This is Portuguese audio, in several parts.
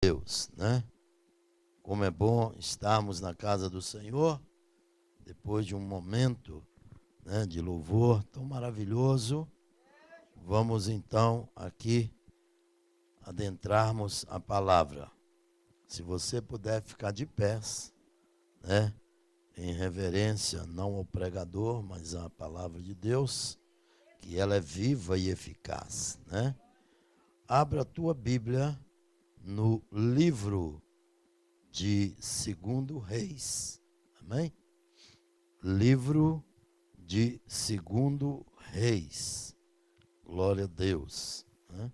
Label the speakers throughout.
Speaker 1: Deus, né? Como é bom estarmos na casa do Senhor, depois de um momento, né, de louvor tão maravilhoso. Vamos então aqui adentrarmos a palavra. Se você puder ficar de pés, né, em reverência não ao pregador, mas à palavra de Deus, que ela é viva e eficaz, né? Abra a tua Bíblia no livro de 2 Reis. Amém? Livro de 2 Reis. Glória a Deus. Né?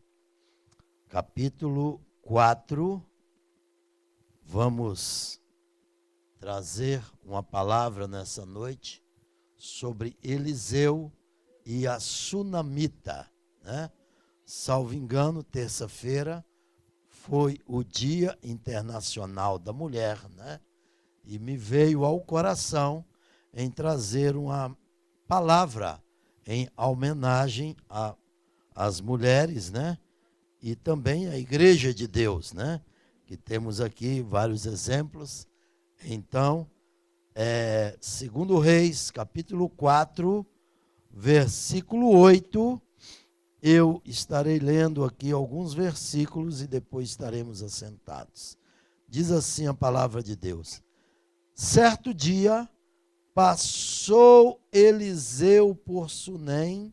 Speaker 1: Capítulo 4. Vamos trazer uma palavra nessa noite sobre Eliseu e a Sunamita, né? Salvo engano, terça-feira foi o Dia Internacional da Mulher, né? E me veio ao coração em trazer uma palavra em homenagem às mulheres, né? E também à Igreja de Deus, né? Que temos aqui vários exemplos. Então, 2 Reis, capítulo 4, versículo 8, eu estarei lendo aqui alguns versículos e depois estaremos assentados. Diz assim a palavra de Deus: certo dia, passou Eliseu por Sunem,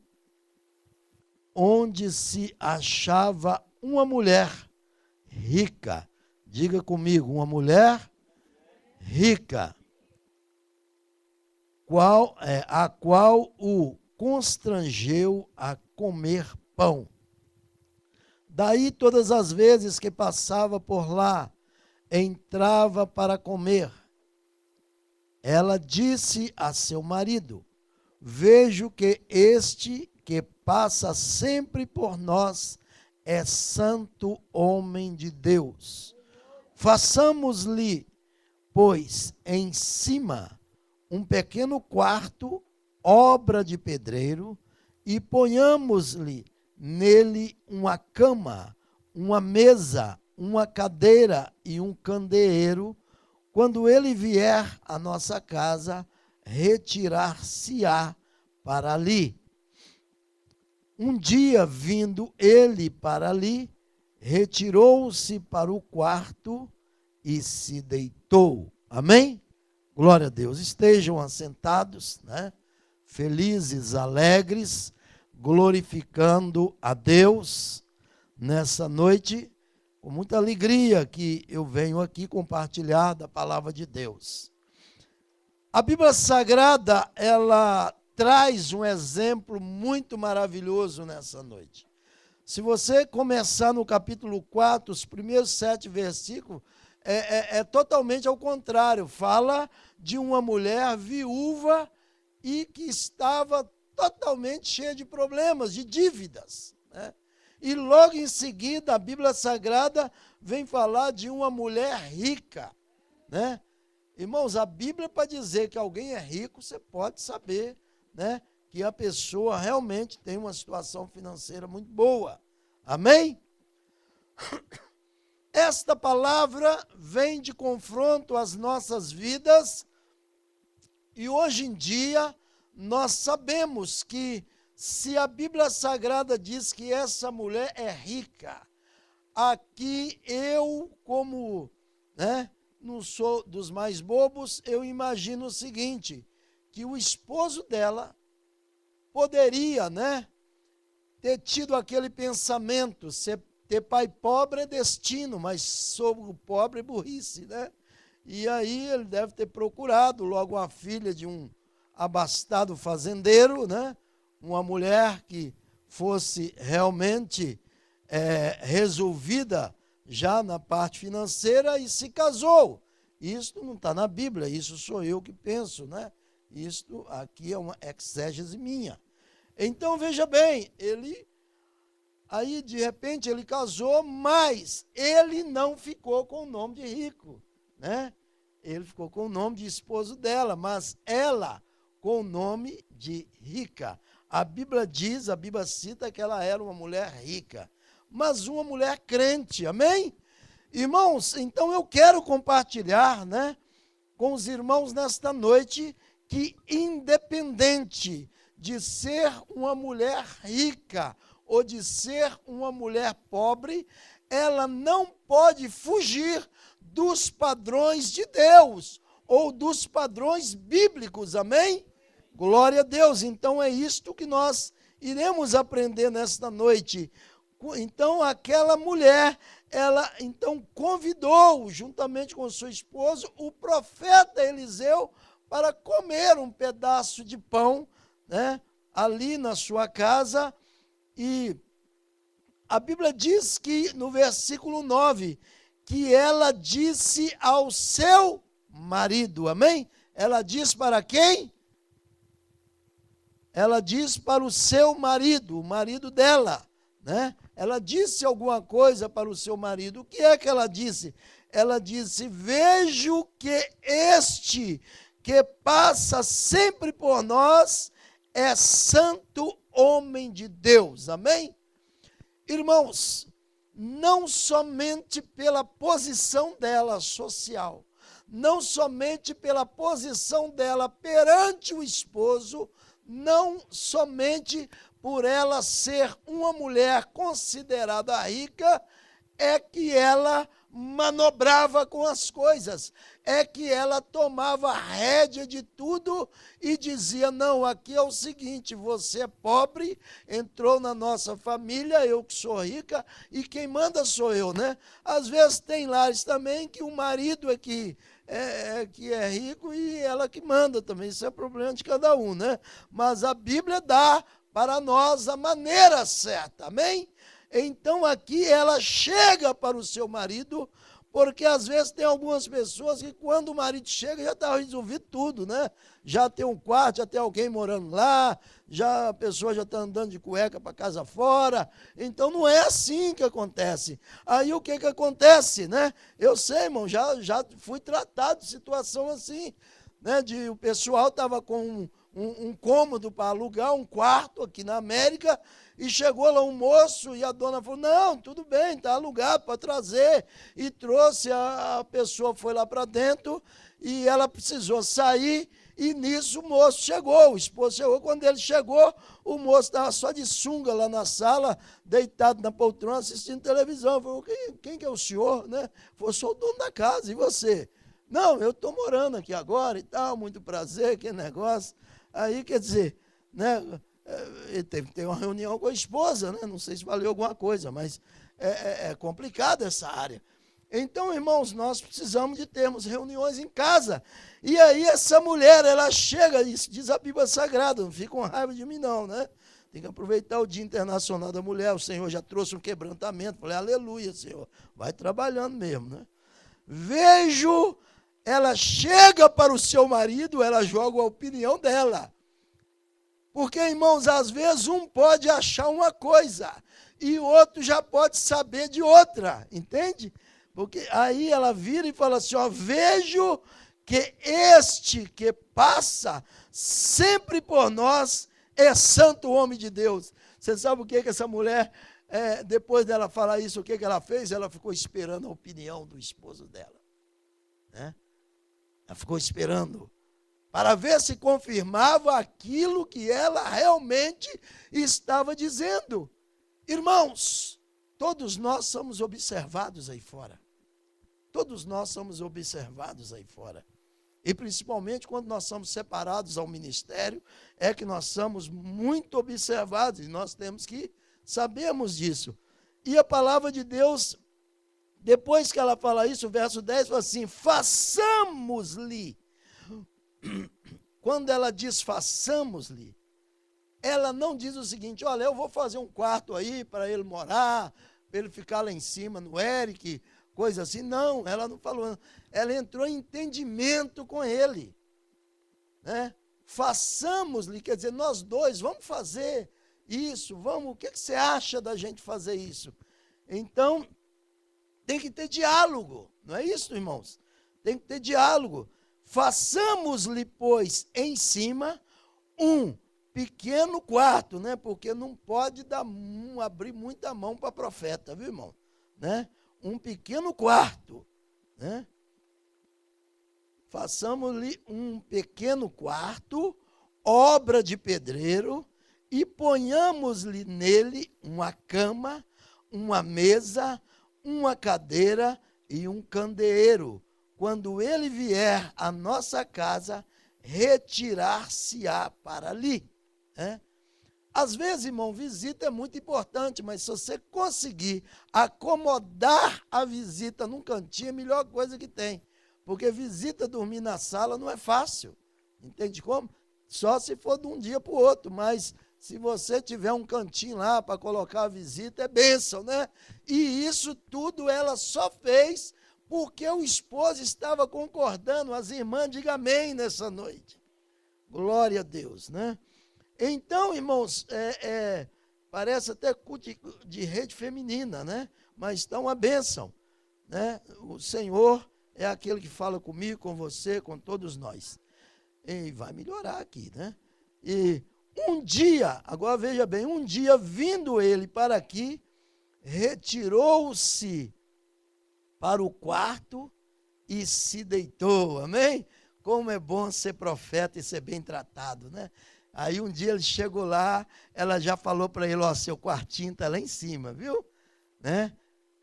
Speaker 1: onde se achava uma mulher rica. Diga comigo, uma mulher rica, a qual o constrangeu a comer pão. Daí, todas as vezes que passava por lá, entrava para comer. Ela disse a seu marido: vejo que este que passa sempre por nós é santo homem de Deus. Façamos-lhe, pois, em cima um pequeno quarto, obra de pedreiro, e ponhamos-lhe nele uma cama, uma mesa, uma cadeira e um candeeiro. Quando ele vier à nossa casa, retirar-se-á para ali. Um dia, vindo ele para ali, retirou-se para o quarto e se deitou. Amém? Glória a Deus. Estejam assentados, né? Felizes, alegres, glorificando a Deus nessa noite, com muita alegria que eu venho aqui compartilhar da palavra de Deus. A Bíblia Sagrada, ela traz um exemplo muito maravilhoso nessa noite. Se você começar no capítulo 4, os primeiros 7 versículos, é totalmente ao contrário. Fala de uma mulher viúva e que estava totalmente cheia de problemas, de dívidas, né? E logo em seguida a Bíblia Sagrada vem falar de uma mulher rica, né? Irmãos, a Bíblia, para dizer que alguém é rico, você pode saber, né, que a pessoa realmente tem uma situação financeira muito boa. Amém? Esta palavra vem de confronto às nossas vidas e hoje em dia nós sabemos que se a Bíblia Sagrada diz que essa mulher é rica, aqui eu, como, né, não sou dos mais bobos, eu imagino o seguinte, que o esposo dela poderia, né, ter tido aquele pensamento, ter pai pobre é destino, mas sogro pobre é burrice, né? E aí ele deve ter procurado logo a filha de um abastado fazendeiro, né? Uma mulher que fosse realmente resolvida já na parte financeira e se casou. Isso não está na Bíblia, isso sou eu que penso, né? Isto aqui é uma exégese minha. Então, veja bem, aí de repente ele casou, mas ele não ficou com o nome de rico, né? Ele ficou com o nome de esposo dela, mas ela com o nome de rica. A Bíblia cita que ela era uma mulher rica, mas uma mulher crente, amém? Irmãos, então eu quero compartilhar, né, com os irmãos nesta noite que, independente de ser uma mulher rica ou de ser uma mulher pobre, ela não pode fugir dos padrões de Deus ou dos padrões bíblicos, amém? Glória a Deus. Então é isto que nós iremos aprender nesta noite. Então aquela mulher, ela então convidou, juntamente com seu esposo, o profeta Eliseu para comer um pedaço de pão, né, ali na sua casa. E a Bíblia diz que no versículo 9, que ela disse ao seu marido, amém? Ela diz para quem? Ela diz para o seu marido, o marido dela, né? Ela disse alguma coisa para o seu marido. O que é que ela disse? Ela disse: vejo que este que passa sempre por nós é santo homem de Deus, amém? Irmãos, não somente pela posição dela social, não somente pela posição dela perante o esposo, não somente por ela ser uma mulher considerada rica, é que ela manobrava com as coisas, é que ela tomava a rédea de tudo e dizia: não, aqui é o seguinte, você é pobre, entrou na nossa família, eu que sou rica, e quem manda sou eu, né? Às vezes tem lares também que o marido é que é rico e ela que manda também, isso é problema de cada um, né? Mas a Bíblia dá para nós a maneira certa, amém? Então aqui ela chega para o seu marido, porque às vezes tem algumas pessoas que quando o marido chega já está resolvido tudo, né? Já tem um quarto, já tem alguém morando lá, já a pessoa já está andando de cueca para casa fora. Então não é assim que acontece. Aí o que acontece, né? Eu sei, irmão, já fui tratado de situação assim, né? O pessoal estava com um cômodo para alugar, um quarto aqui na América, e chegou lá um moço e a dona falou: não, tudo bem, está alugado, pode trazer. E trouxe, a pessoa foi lá para dentro e ela precisou sair. E nisso o moço chegou, o esposo chegou. Quando ele chegou, o moço estava só de sunga lá na sala, deitado na poltrona, assistindo televisão. Falou: quem que é o senhor? Né? Falou: sou o dono da casa, e você? Não, eu estou morando aqui agora e tal, muito prazer, que negócio. Aí, quer dizer, né, ele teve que ter uma reunião com a esposa, né? Não sei se valeu alguma coisa, mas é complicado essa área. Então, irmãos, nós precisamos de termos reuniões em casa. E aí essa mulher, ela chega, diz a Bíblia Sagrada, não fica com raiva de mim não, né? Tem que aproveitar o Dia Internacional da Mulher, o Senhor já trouxe um quebrantamento. Falei: aleluia, Senhor, vai trabalhando mesmo, né? Vejo, ela chega para o seu marido, ela joga a opinião dela. Porque, irmãos, às vezes um pode achar uma coisa e o outro já pode saber de outra, entende? Porque aí ela vira e fala assim: ó, vejo que este que passa sempre por nós é santo homem de Deus. Você sabe o que essa mulher, depois dela falar isso, o que ela fez? Ela ficou esperando a opinião do esposo dela, né? Ela ficou esperando para ver se confirmava aquilo que ela realmente estava dizendo. Irmãos, todos nós somos observados aí fora. Todos nós somos observados aí fora. E principalmente quando nós somos separados ao ministério, é que nós somos muito observados, e nós temos que sabermos disso. E a palavra de Deus, depois que ela fala isso, o verso 10 fala assim: façamos-lhe. Quando ela diz façamos-lhe, ela não diz o seguinte: olha, eu vou fazer um quarto aí para ele morar, para ele ficar lá em cima no Eric, coisa assim. Não, ela não falou. Ela entrou em entendimento com ele, né? Façamos-lhe, quer dizer, nós dois vamos fazer isso, vamos, o que você acha da gente fazer isso? Então, tem que ter diálogo, não é isso, irmãos? Tem que ter diálogo. Façamos-lhe, pois, em cima um pequeno quarto, né? Porque não pode abrir muita mão para profeta, viu, irmão? Né? um pequeno quarto, né? Façamos-lhe um pequeno quarto, obra de pedreiro, e ponhamos-lhe nele uma cama, uma mesa, uma cadeira e um candeeiro. Quando ele vier à nossa casa, retirar-se-á para ali. Né? Às vezes, irmão, visita é muito importante, mas se você conseguir acomodar a visita num cantinho, é a melhor coisa que tem. Porque visita dormir na sala não é fácil. Entende como? Só se for de um dia para o outro, mas se você tiver um cantinho lá para colocar a visita, é bênção, né? E isso tudo ela só fez porque o esposo estava concordando. As irmãs, digam amém nessa noite. Glória a Deus, né? Então, irmãos, parece até culto de rede feminina, né? Mas está uma bênção, né? O Senhor é aquele que fala comigo, com você, com todos nós. E vai melhorar aqui, né? E um dia, agora veja bem, um dia vindo ele para aqui, retirou-se para o quarto e se deitou, amém? Como é bom ser profeta e ser bem tratado, né? Aí um dia ele chegou lá, ela já falou para ele, ó, seu quartinho está lá em cima, viu? Né?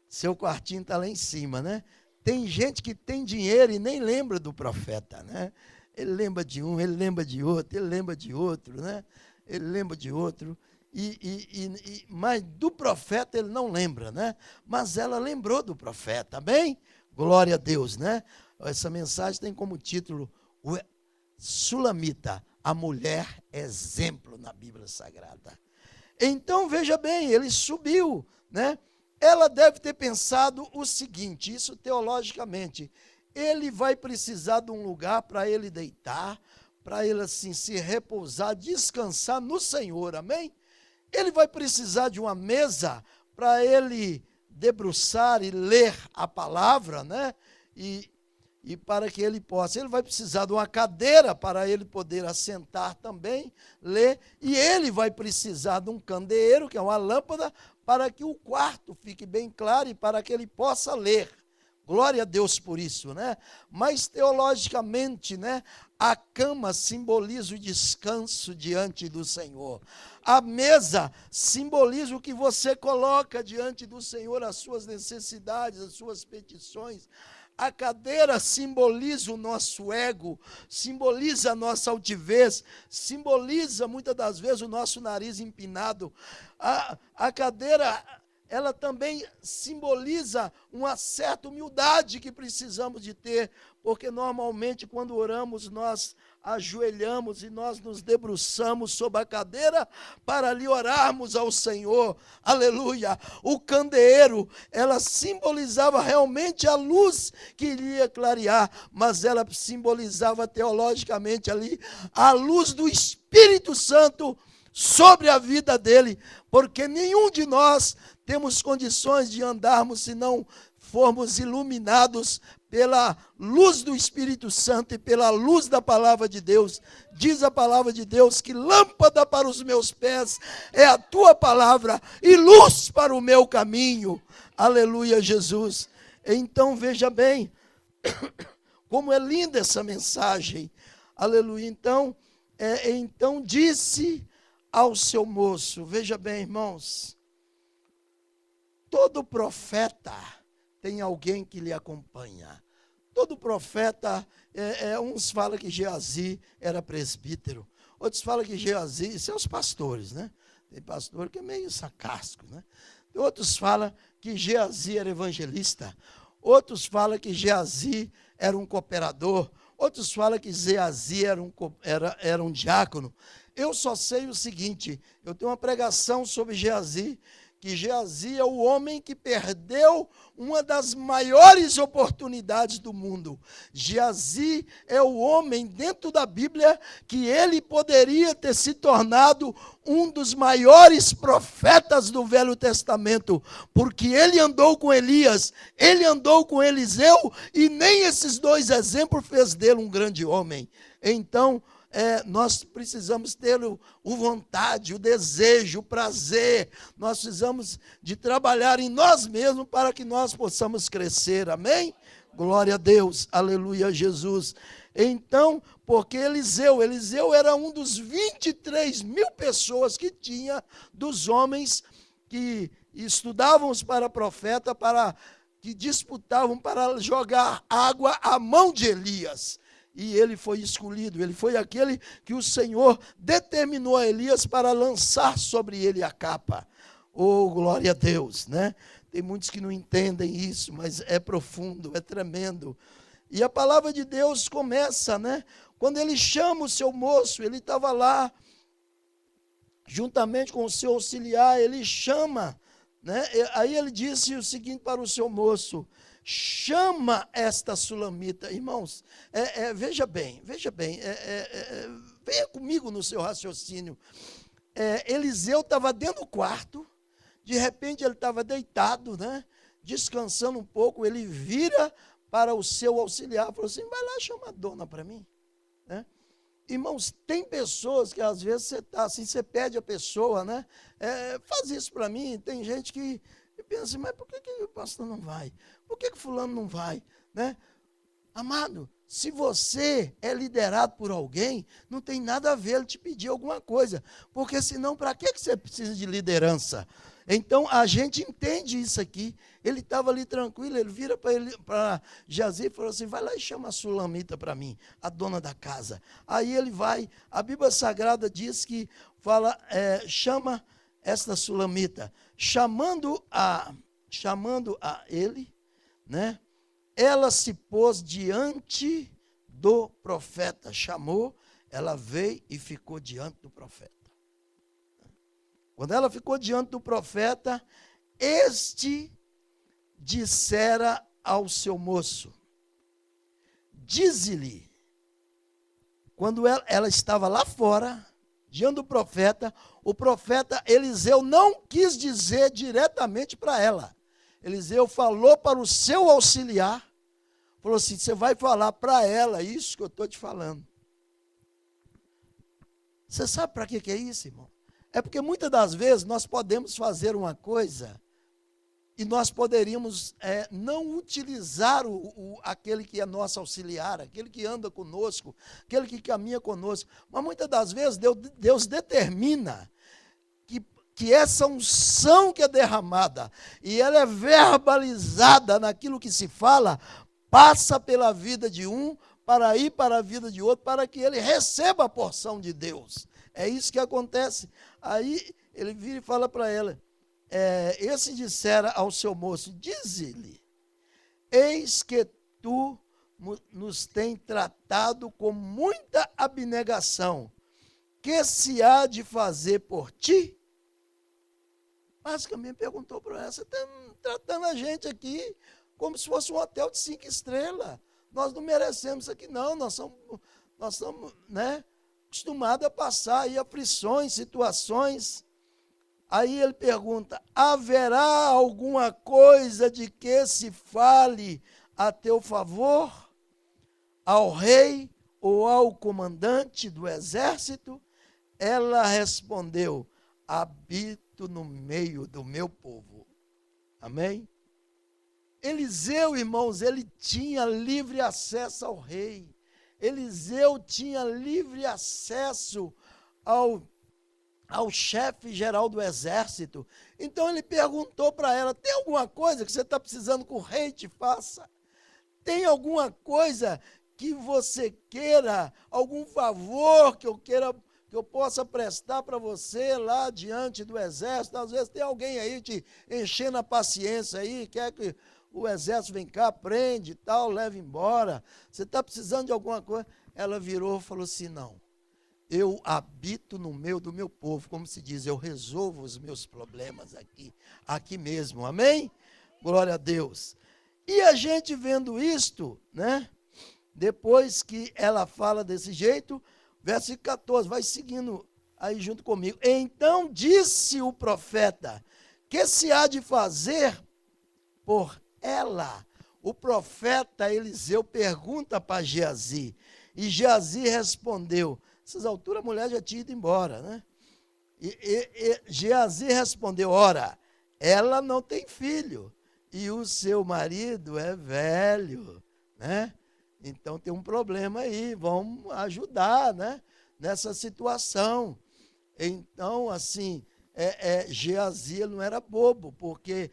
Speaker 1: Seu quartinho está lá em cima, né? Tem gente que tem dinheiro e nem lembra do profeta, né? Ele lembra de um, ele lembra de outro, ele lembra de outro, né? Ele lembra de outro, mas do profeta ele não lembra, né? Mas ela lembrou do profeta, amém? Glória a Deus, né? Essa mensagem tem como título Sulamita, a mulher exemplo na Bíblia Sagrada. Então, veja bem, ele subiu, né? Ela deve ter pensado o seguinte, isso teologicamente, ele vai precisar de um lugar para ele deitar, para ele assim se repousar, descansar no Senhor, amém? Ele vai precisar de uma mesa para ele debruçar e ler a palavra, né? E para que ele possa, ele vai precisar de uma cadeira para ele poder assentar também, ler, e ele vai precisar de um candeeiro, que é uma lâmpada, para que o quarto fique bem claro e para que ele possa ler. Glória a Deus por isso, né? Mas teologicamente, né, a cama simboliza o descanso diante do Senhor. A mesa simboliza o que você coloca diante do Senhor, as suas necessidades, as suas petições. A cadeira simboliza o nosso ego, simboliza a nossa altivez, simboliza muitas das vezes o nosso nariz empinado. A cadeira, ela também simboliza uma certa humildade que precisamos de ter, porque normalmente quando oramos nós ajoelhamos e nós nos debruçamos sobre a cadeira para lhe orarmos ao Senhor, aleluia. O candeeiro, ela simbolizava realmente a luz que iria clarear, mas ela simbolizava teologicamente ali a luz do Espírito Santo sobre a vida dele, porque nenhum de nós temos condições de andarmos se não formos iluminados pela luz do Espírito Santo e pela luz da palavra de Deus. Diz a palavra de Deus que lâmpada para os meus pés é a tua palavra e luz para o meu caminho. Aleluia, Jesus. Então veja bem como é linda essa mensagem. Aleluia. Então disse ao seu moço, veja bem, irmãos, todo profeta tem alguém que lhe acompanha. Todo profeta, uns falam que Geazi era presbítero, outros falam que Geazi, são os pastores, né? Tem pastor que é meio sarcástico, né? Outros falam que Geazi era evangelista, outros falam que Geazi era um cooperador, outros falam que Geazi era um diácono. Eu só sei o seguinte, eu tenho uma pregação sobre Geazi, que Geazi é o homem que perdeu uma das maiores oportunidades do mundo. Geazi é o homem dentro da Bíblia que ele poderia ter se tornado um dos maiores profetas do Velho Testamento, porque ele andou com Elias, ele andou com Eliseu, e nem esses dois exemplos fez dele um grande homem. Então, nós precisamos ter o vontade, o desejo, o prazer. Nós precisamos de trabalhar em nós mesmos para que nós possamos crescer. Amém? Glória a Deus. Aleluia, Jesus. Então, porque Eliseu era um dos 23.000 pessoas que tinha, dos homens que estudavam para profeta, que disputavam para jogar água à mão de Elias. E ele foi escolhido, ele foi aquele que o Senhor determinou a Elias para lançar sobre ele a capa. Oh, glória a Deus, né? Tem muitos que não entendem isso, mas é profundo, é tremendo. E a palavra de Deus começa, né? Quando ele chama o seu moço, ele estava lá, juntamente com o seu auxiliar, ele chama, né? Aí ele disse o seguinte para o seu moço: chama esta sulamita. Irmãos, veja bem, venha comigo no seu raciocínio. Eliseu estava dentro do quarto, de repente ele estava deitado, né? Descansando um pouco, ele vira para o seu auxiliar, falou assim: vai lá chamar a dona para mim, né? Irmãos, tem pessoas que às vezes você está assim, você pede a pessoa, né? Faz isso para mim. Tem gente que pensa assim: mas por que o pastor não vai? Por que fulano não vai, né? Amado, se você é liderado por alguém, não tem nada a ver ele te pedir alguma coisa, porque senão para que você precisa de liderança? Então a gente entende isso aqui. Ele estava ali tranquilo, ele vira para Geazi e falou assim: vai lá e chama a sulamita para mim, a dona da casa. Aí ele vai, a Bíblia Sagrada diz que chama esta sulamita, chamando a ele, né? Ela se pôs diante do profeta, chamou, ela veio e ficou diante do profeta. Quando ela ficou diante do profeta, este dissera ao seu moço: dize-lhe. Quando ela estava lá fora, diante do profeta, o profeta Eliseu não quis dizer diretamente para ela. Eliseu falou para o seu auxiliar, falou assim: você vai falar para ela isso que eu estou te falando. Você sabe para que é isso, irmão? É porque muitas das vezes nós podemos fazer uma coisa e nós poderíamos não utilizar aquele que é nosso auxiliar, aquele que anda conosco, aquele que caminha conosco. Mas muitas das vezes Deus determina que essa unção que é derramada e ela é verbalizada naquilo que se fala, passa pela vida de um para ir para a vida de outro, para que ele receba a porção de Deus. É isso que acontece. Aí ele vira e fala para ela: esse dissera ao seu moço: dize-lhe, eis que tu nos tem tratado com muita abnegação, que se há de fazer por ti? Basicamente perguntou para ela: você está tratando a gente aqui como se fosse um hotel de 5 estrelas. Nós não merecemos isso aqui não, nós somos, né, acostumados a passar aí aflições, situações. Aí ele pergunta: haverá alguma coisa de que se fale a teu favor, ao rei ou ao comandante do exército? Ela respondeu: habito no meio do meu povo. Amém? Eliseu, irmãos, ele tinha livre acesso ao rei. Eliseu tinha livre acesso ao chefe geral do exército. Então ele perguntou para ela: tem alguma coisa que você está precisando que o rei te faça? Tem alguma coisa que você queira, algum favor que eu possa prestar para você lá diante do exército? Às vezes tem alguém aí te enchendo a paciência aí, quer que o exército vem cá, prende e tal, leva embora. Você está precisando de alguma coisa? Ela virou e falou assim: não, eu habito no meio do meu povo, como se diz, eu resolvo os meus problemas aqui mesmo, amém? Glória a Deus. E a gente vendo isto, né, depois que ela fala desse jeito, versículo 14, vai seguindo aí junto comigo. Então disse o profeta: que se há de fazer por ela? O profeta Eliseu pergunta para Geazi, e Geazi respondeu: Nessas alturas a mulher já tinha ido embora, né? E Geazi respondeu, ora, ela não tem filho, e o seu marido é velho, né? Então tem um problema aí, vamos ajudar, né? Nessa situação. Então, assim, Geazi não era bobo, porque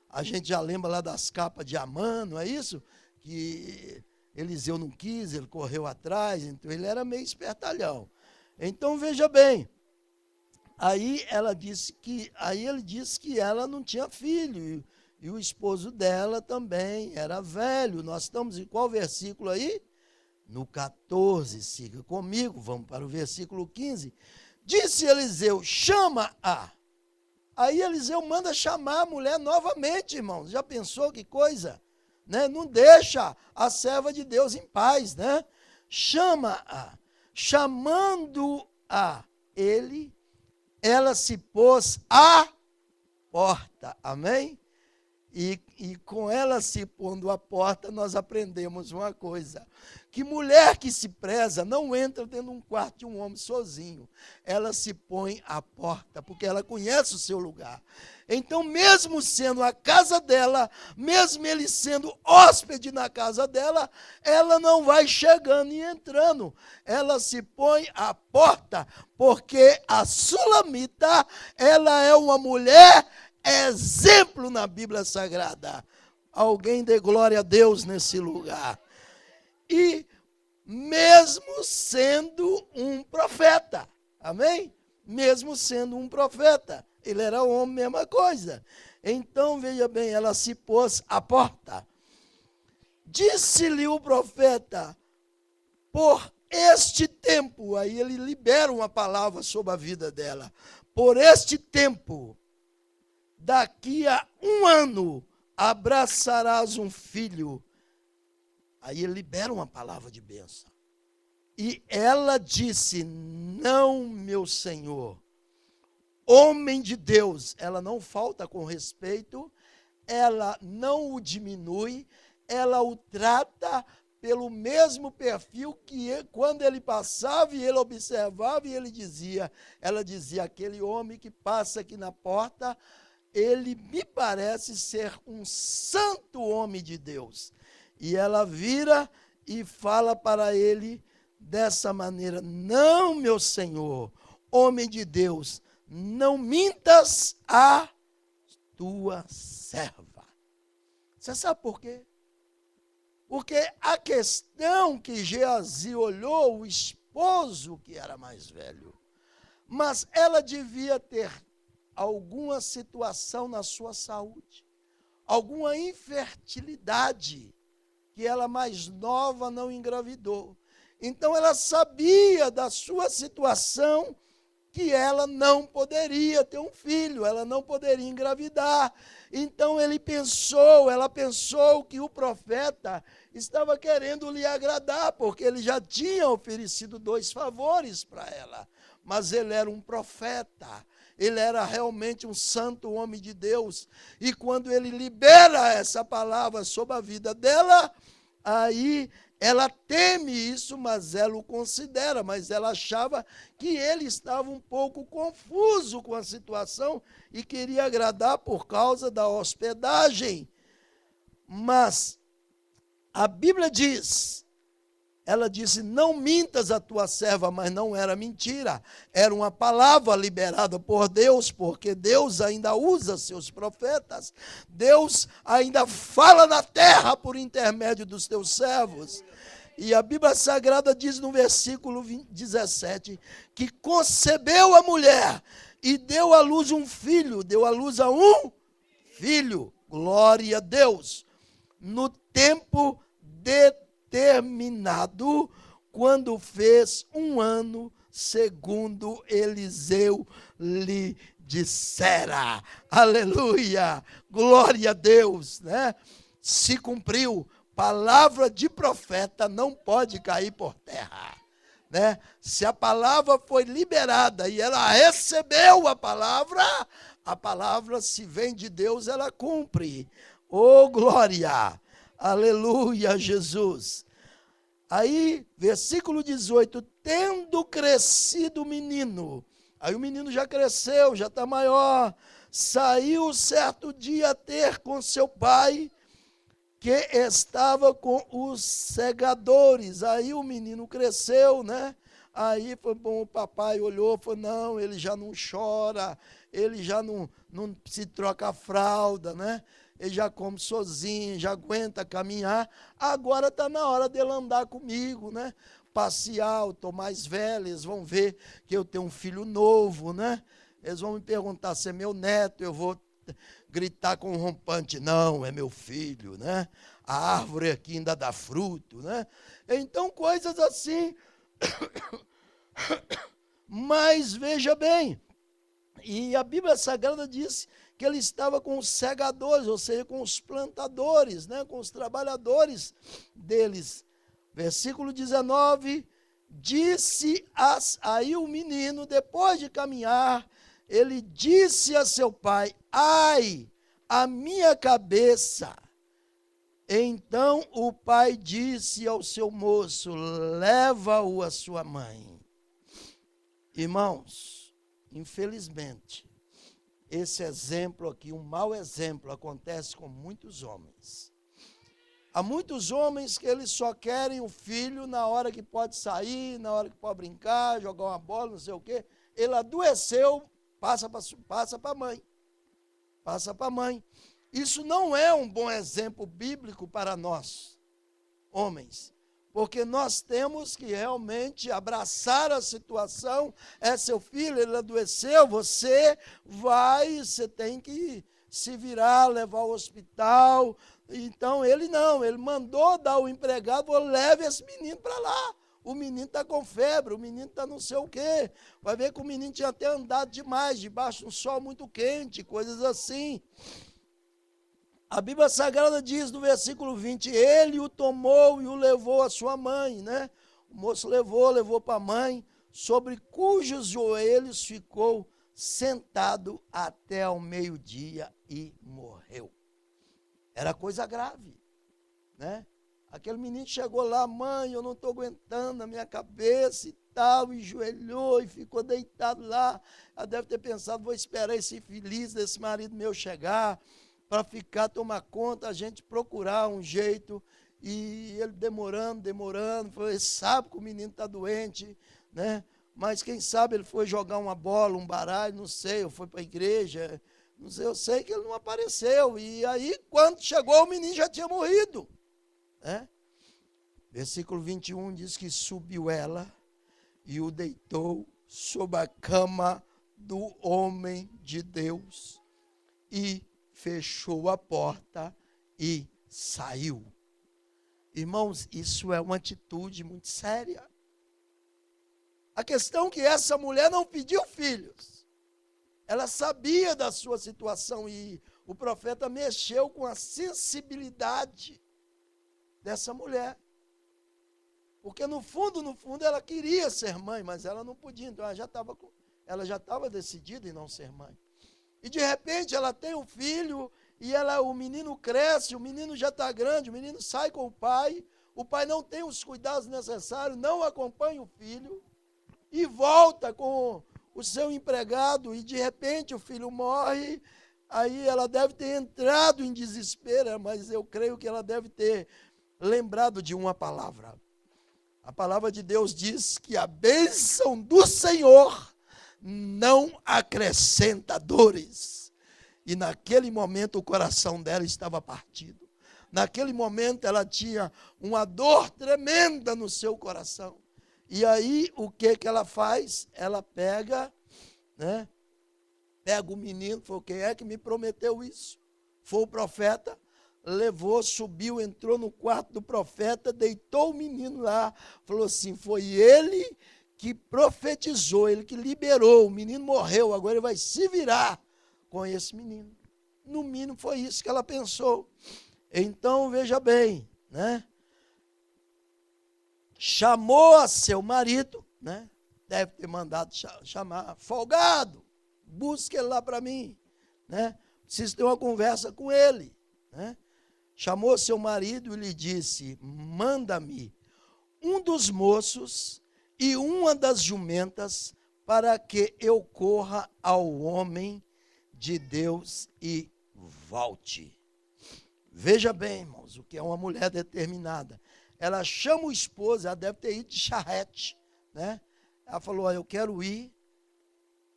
Speaker 1: a gente já lembra lá das capas de Amã, não é isso? Que Eliseu não quis, ele correu atrás, então ele era meio espertalhão. Então, veja bem, aí ele disse que ela não tinha filho, e o esposo dela também era velho. Nós estamos em qual versículo aí? No 14, siga comigo, vamos para o versículo 15. Disse Eliseu, chama-a. Aí Eliseu manda chamar a mulher novamente, irmãos. Já pensou que coisa? Né? Não deixa a serva de Deus em paz, né? Chama-a. Chamando-a ele, ela se pôs à porta. Amém? E com ela se pondo à porta, nós aprendemos uma coisa. Que mulher que se preza não entra dentro de um quarto de um homem sozinho. Ela se põe à porta, porque ela conhece o seu lugar. Então, mesmo sendo a casa dela, mesmo ele sendo hóspede na casa dela, ela não vai chegando e entrando. Ela se põe à porta, porque a sulamita, ela é uma mulher exemplo na Bíblia Sagrada. Alguém dê glória a Deus nesse lugar. E mesmo sendo um profeta, amém? Mesmo sendo um profeta, ele era homem, mesma coisa. Então, veja bem, ela se pôs à porta. Disse-lhe o profeta, por este tempo, aí ele libera uma palavra sobre a vida dela, por este tempo, daqui a 1 ano, abraçarás um filho. Aí ele libera uma palavra de bênção. E ela disse, não, meu Senhor, homem de Deus. Ela não falta com respeito, ela não o diminui, ela o trata pelo mesmo perfil que quando ele passava e ele observava e ela dizia, aquele homem que passa aqui na porta, ele me parece ser um santo homem de Deus. E ela vira e fala para ele dessa maneira, não, meu Senhor, homem de Deus, não mintas a tua serva. Você sabe por quê? Porque a questão que Geazi olhou, o esposo que era mais velho, mas ela devia ter alguma situação na sua saúde, alguma infertilidade, que ela mais nova não engravidou. Então ela sabia da sua situação, que ela não poderia ter um filho, ela não poderia engravidar. Então ela pensou que o profeta estava querendo lhe agradar, porque ele já tinha oferecido 2 favores para ela. Mas ele era um profeta, ele era realmente um santo homem de Deus. E quando ele libera essa palavra sobre a vida dela, aí ela teme isso, mas ela o considera, mas ela achava que ele estava um pouco confuso com a situação e queria agradar por causa da hospedagem. Mas a Bíblia diz, ela disse, não mintas a tua serva, mas não era mentira, era uma palavra liberada por Deus, porque Deus ainda usa seus profetas, Deus ainda fala na terra por intermédio dos teus servos. E a Bíblia Sagrada diz no versículo 17, que concebeu a mulher e deu à luz um filho, deu à luz a um filho, glória a Deus, no tempo determinado, quando fez 1 ano, segundo Eliseu lhe dissera. Aleluia, glória a Deus, né? Se cumpriu. Palavra de profeta não pode cair por terra, né? Se a palavra foi liberada e ela recebeu a palavra se vem de Deus, ela cumpre. Oh, glória! Aleluia, Jesus! Aí, versículo 18, tendo crescido o menino, aí o menino já cresceu, já está maior, saiu certo dia a ter com seu pai, que estava com os segadores. Aí o menino cresceu, né? Aí foi bom, o papai olhou, falou, não, ele já não chora, ele já não se troca a fralda, né? Ele já come sozinho, já aguenta caminhar. Agora está na hora dele andar comigo, né? Passear, eu estou mais velho, eles vão ver que eu tenho um filho novo, né? Eles vão me perguntar se é meu neto, eu vou gritar com um rompante, não, é meu filho, né? A árvore aqui ainda dá fruto, né? Então, coisas assim. Mas veja bem, e a Bíblia Sagrada diz que ele estava com os segadores, ou seja, com os plantadores, né? Com os trabalhadores deles. Versículo 19, aí o menino, depois de caminhar, ele disse a seu pai, ai, a minha cabeça. Então o pai disse ao seu moço, leva-o à sua mãe. Irmãos, infelizmente, esse exemplo aqui, um mau exemplo, acontece com muitos homens. Há muitos homens que eles só querem o filho na hora que pode sair, na hora que pode brincar, jogar uma bola, não sei o quê. Ele adoeceu, passa para a mãe. Passa para a mãe. Isso não é um bom exemplo bíblico para nós, homens. Porque nós temos que realmente abraçar a situação. É seu filho, ele adoeceu, você tem que se virar, levar ao hospital. Então ele não, ele mandou dar o empregado, leve esse menino para lá. O menino está com febre, o menino está não sei o quê. Vai ver que o menino tinha até andado demais, debaixo de um sol muito quente, coisas assim. A Bíblia Sagrada diz no versículo 20, ele o tomou e o levou à sua mãe, né? O moço levou para a mãe, sobre cujos joelhos ficou sentado até ao meio-dia e morreu. Era coisa grave, né? Aquele menino chegou lá, mãe, eu não estou aguentando a minha cabeça e tal, e joelhou e ficou deitado lá. Ela deve ter pensado, vou esperar esse infeliz desse marido meu chegar, para ficar, tomar conta, a gente procurar um jeito, e ele demorando, ele sabe que o menino está doente, né? Mas quem sabe ele foi jogar uma bola, um baralho, não sei, ou foi para a igreja, não sei, eu sei que ele não apareceu, e aí quando chegou o menino já tinha morrido, né? Versículo 21 diz que subiu ela e o deitou sob a cama do homem de Deus, e fechou a porta e saiu. Irmãos, isso é uma atitude muito séria. A questão é que essa mulher não pediu filhos. Ela sabia da sua situação e o profeta mexeu com a sensibilidade dessa mulher. Porque no fundo, ela queria ser mãe, mas ela não podia. Então ela já estava decidida em não ser mãe. E de repente ela tem um filho, e o menino cresce, o menino já está grande, o menino sai com o pai não tem os cuidados necessários, não acompanha o filho, e volta com o seu empregado, e de repente o filho morre. Aí ela deve ter entrado em desespero, mas eu creio que ela deve ter lembrado de uma palavra. A palavra de Deus diz que a bênção do Senhor não acrescenta dores. E naquele momento o coração dela estava partido. Naquele momento ela tinha uma dor tremenda no seu coração. E aí o que ela faz? Ela pega, né? Pega o menino, falou, quem é que me prometeu isso? Foi o profeta, levou, subiu, entrou no quarto do profeta, deitou o menino lá, falou assim, foi ele que profetizou, ele que liberou, o menino morreu, agora ele vai se virar com esse menino. No mínimo foi isso que ela pensou. Então, veja bem, né? Chamou a seu marido, né? Deve ter mandado chamar, folgado, busque ele lá para mim, né? Preciso ter uma conversa com ele, né? Chamou seu marido e lhe disse, manda-me um dos moços e uma das jumentas, para que eu corra ao homem de Deus e volte. Veja bem, irmãos, o que é uma mulher determinada. Ela chama o esposo, ela deve ter ido de charrete, né? Ela falou, eu quero ir.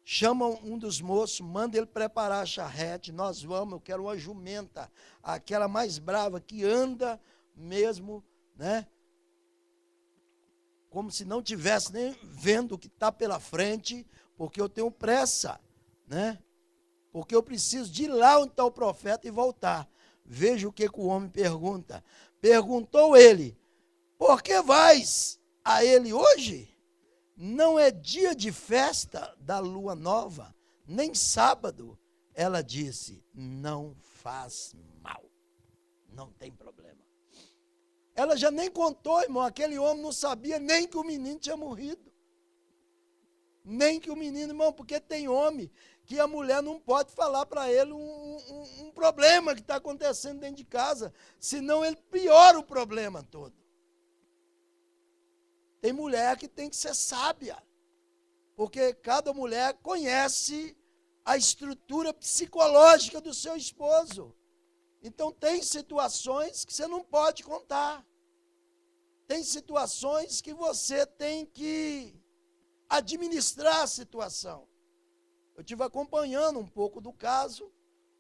Speaker 1: Chama um dos moços, manda ele preparar a charrete, nós vamos, eu quero uma jumenta, aquela mais brava, que anda mesmo, né? Como se não tivesse nem vendo o que está pela frente, porque eu tenho pressa, né? Porque eu preciso de ir lá onde está o profeta e voltar. Veja o que o homem pergunta. Perguntou ele, por que vais a ele hoje? Não é dia de festa da lua nova, nem sábado. Ela disse, não faz mal, não tem problema. Ela já nem contou, irmão, aquele homem não sabia nem que o menino tinha morrido. Nem que o menino, irmão, porque tem homem que a mulher não pode falar para ele um problema que está acontecendo dentro de casa, senão ele piora o problema todo. Tem mulher que tem que ser sábia, porque cada mulher conhece a estrutura psicológica do seu esposo. Então tem situações que você não pode contar. Tem situações que você tem que administrar a situação. Eu estive acompanhando um pouco do caso,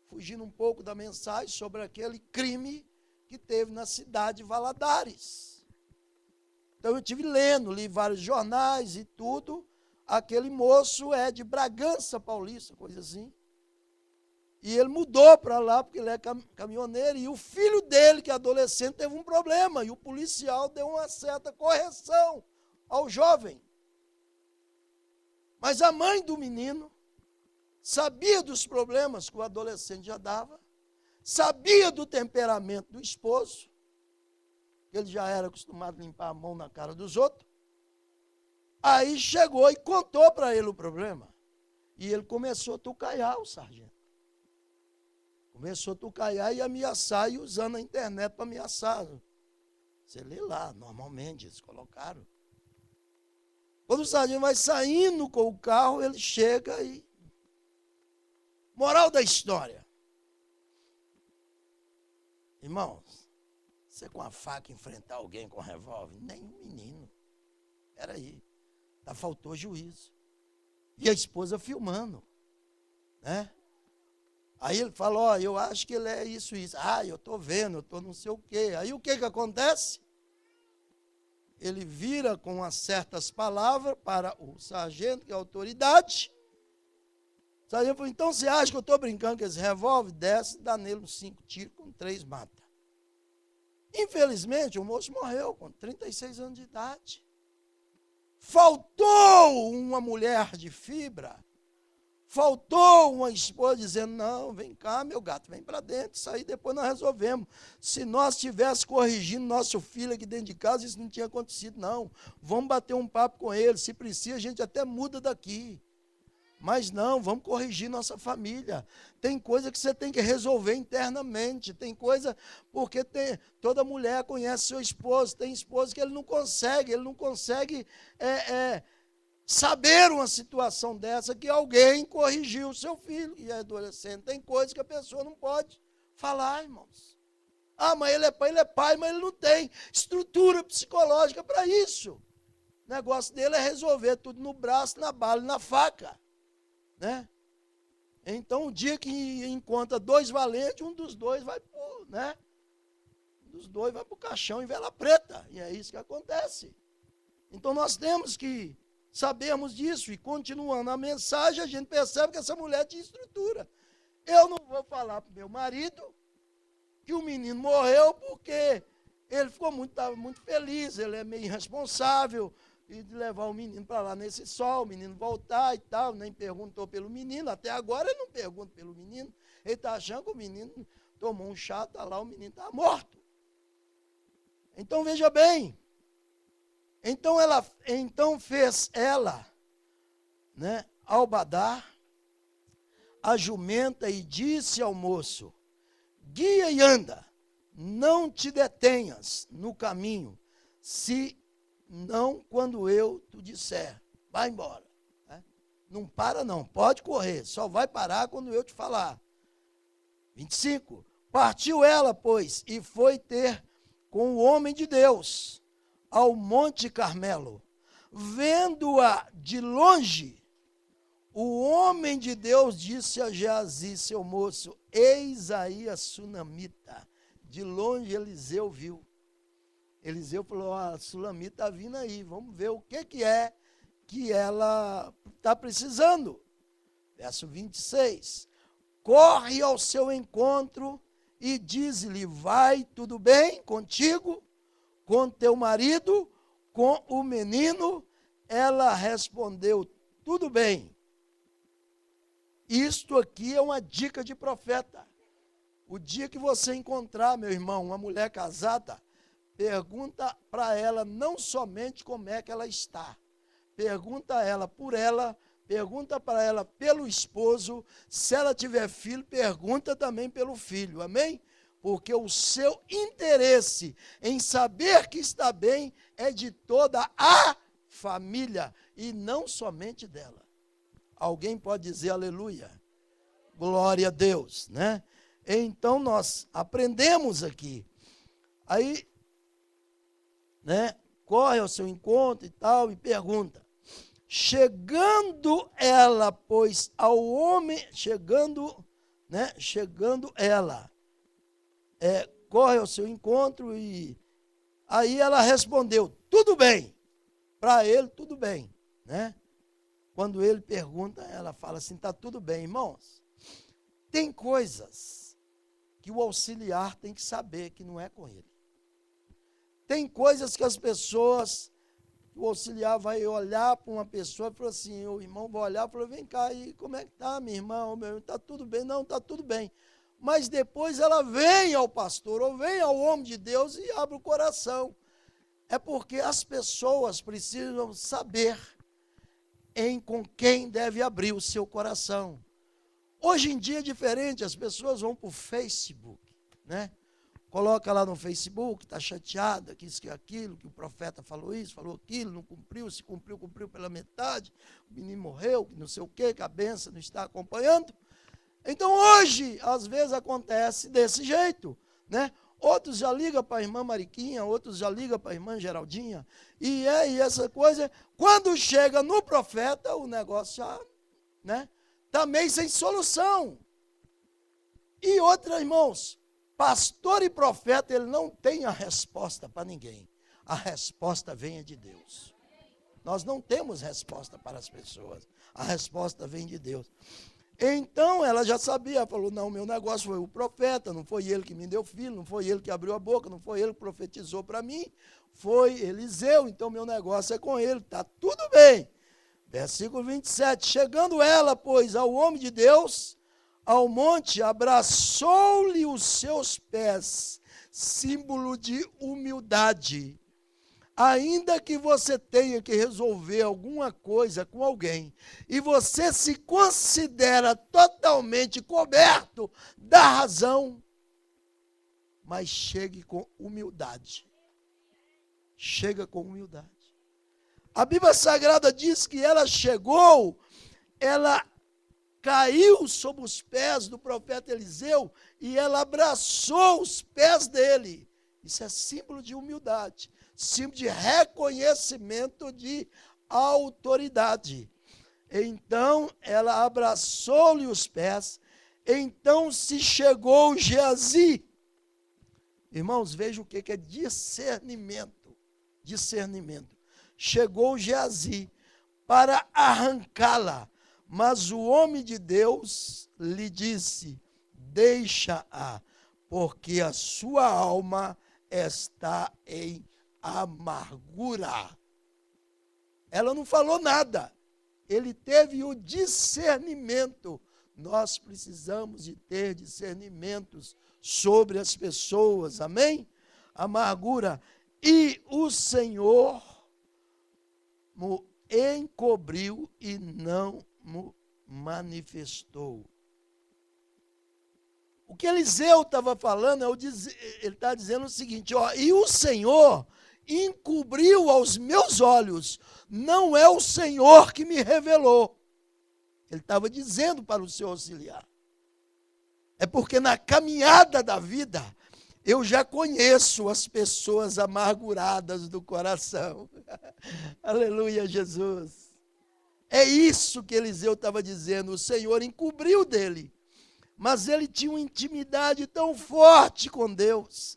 Speaker 1: fugindo um pouco da mensagem sobre aquele crime que teve na cidade de Valadares. Então eu estive lendo, li vários jornais e tudo. Aquele moço é de Bragança Paulista, coisa assim. E ele mudou para lá porque ele é caminhoneiro. E o filho dele, que é adolescente, teve um problema. E o policial deu uma certa correção ao jovem. Mas a mãe do menino sabia dos problemas que o adolescente já dava. Sabia do temperamento do esposo. Ele já era acostumado a limpar a mão na cara dos outros. Aí chegou e contou para ele o problema. E ele começou a tucaiar o sargento. Começou a tucaiar e ameaçar, e usando a internet para ameaçar. Você lê lá, normalmente, eles colocaram. Quando o sargento vai saindo com o carro, ele chega e... Moral da história. Irmãos, você com a faca enfrentar alguém com revólver? Nem um menino. Peraí. Faltou juízo. E a esposa filmando. Né? Aí ele fala, ó, eu acho que ele é isso. Ah, eu estou vendo, eu estou não sei o quê. Aí o que acontece? Ele vira com umas certas palavras para o sargento, que é a autoridade. O sargento falou, então você acha que eu estou brincando com esse revólver? Desce, dá nele uns 5 tiros, com 3 mata. Infelizmente, o moço morreu com 36 anos de idade. Faltou uma mulher de fibra. Faltou uma esposa dizendo, não, vem cá, meu gato, vem para dentro, isso aí depois nós resolvemos. Se nós estivéssemos corrigindo nosso filho aqui dentro de casa, isso não tinha acontecido, não. Vamos bater um papo com ele, se precisa, a gente até muda daqui. Mas não, vamos corrigir nossa família. Tem coisa que você tem que resolver internamente. Tem coisa, porque toda mulher conhece seu esposo. Tem esposo que ele não consegue saber uma situação dessa que alguém corrigiu o seu filho, e é adolescente. Tem coisas que a pessoa não pode falar, irmãos. Ah, mas ele é pai, mas ele não tem estrutura psicológica para isso. O negócio dele é resolver tudo no braço, na bala e na faca. Né? Então, o dia que encontra 2 valentes, um dos dois vai pro, né? Um dos dois vai para o caixão em vela preta. E é isso que acontece. Então, nós temos que sabermos disso. E continuando a mensagem, a gente percebe que essa mulher tinha estrutura. Eu não vou falar para o meu marido que o menino morreu porque ele ficou estava muito feliz, ele é meio irresponsável, e de levar o menino para lá nesse sol, o menino voltar e tal, nem perguntou pelo menino, até agora ele não pergunta pelo menino, ele está achando que o menino tomou um chá, está lá, o menino está morto. Então veja bem, então fez ela, né, albadar a jumenta e disse ao moço, guia e anda, não te detenhas no caminho, se não quando eu te disser, vai embora. Não para não, pode correr, só vai parar quando eu te falar. 25. Partiu ela, pois, e foi ter com o homem de Deus ao Monte Carmelo. Vendo-a de longe, o homem de Deus disse a Geazi, seu moço, eis aí a sunamita. De longe Eliseu viu. Eliseu falou, a sulamita está vindo aí, vamos ver o que é que ela está precisando. Verso 26. Corre ao seu encontro e diz-lhe, vai tudo bem contigo, com teu marido, com o menino? Ela respondeu, tudo bem. Isto aqui é uma dica de profeta. O dia que você encontrar, meu irmão, uma mulher casada, pergunta para ela não somente como é que ela está. Pergunta a ela por ela, pergunta para ela pelo esposo. Se ela tiver filho, pergunta também pelo filho. Amém? Porque o seu interesse em saber que está bem é de toda a família e não somente dela. Alguém pode dizer aleluia? Glória a Deus, né? Então nós aprendemos aqui. Aí, né, corre ao seu encontro e tal, e pergunta. Chegando ela, pois, ao homem, chegando ela, corre ao seu encontro e aí ela respondeu, tudo bem. Para ele, tudo bem, né? Quando ele pergunta, ela fala assim, está tudo bem, irmãos. Tem coisas que o auxiliar tem que saber que não é com ele. Tem coisas que as pessoas, o auxiliar vai olhar para uma pessoa e falar assim, o irmão vai olhar e falar, vem cá, e como é que está, minha irmã? Está tudo bem? Não, está tudo bem. Mas depois ela vem ao pastor, ou vem ao homem de Deus e abre o coração. É porque as pessoas precisam saber com quem deve abrir o seu coração. Hoje em dia é diferente, as pessoas vão para o Facebook, né? Coloca lá no Facebook, está chateada, que isso, que aquilo, que o profeta falou isso, falou aquilo, não cumpriu, se cumpriu, cumpriu pela metade, o menino morreu, que não sei o quê, que a bênção não está acompanhando. Então hoje, às vezes acontece desse jeito, né? Outros já ligam para a irmã Mariquinha, outros já ligam para a irmã Geraldinha, e essa coisa, quando chega no profeta, o negócio já, né? Está meio sem solução. E outra, irmãos, pastor e profeta, ele não tem a resposta para ninguém. A resposta vem de Deus. Nós não temos resposta para as pessoas. A resposta vem de Deus. Então ela já sabia, falou, não, meu negócio foi o profeta, não foi ele que me deu filho, não foi ele que abriu a boca, não foi ele que profetizou para mim, foi Eliseu, então meu negócio é com ele, está tudo bem. Versículo 27, chegando ela, pois, ao homem de Deus, ao monte, abraçou-lhe os seus pés, símbolo de humildade. Ainda que você tenha que resolver alguma coisa com alguém, e você se considera totalmente coberto da razão, mas chegue com humildade. Chega com humildade. A Bíblia Sagrada diz que ela chegou, ela caiu sob os pés do profeta Eliseu e ela abraçou os pés dele. Isso é símbolo de humildade, símbolo de reconhecimento de autoridade. Então, ela abraçou-lhe os pés, então se chegou Geazi. Irmãos, vejam o que é discernimento. Discernimento. Chegou Geazi para arrancá-la, mas o homem de Deus lhe disse, deixa-a, porque a sua alma está em amargura. Ela não falou nada. Ele teve o discernimento. Nós precisamos de ter discernimentos sobre as pessoas. Amém? Amargura. E o Senhor o encobriu e não o manifestou. O que Eliseu estava falando, ele está dizendo o seguinte, ó, e o Senhor encobriu aos meus olhos, não é o Senhor que me revelou. Ele estava dizendo para o seu auxiliar. É porque na caminhada da vida, eu já conheço as pessoas amarguradas do coração. Aleluia, Jesus. É isso que Eliseu estava dizendo. O Senhor encobriu dele. Mas ele tinha uma intimidade tão forte com Deus.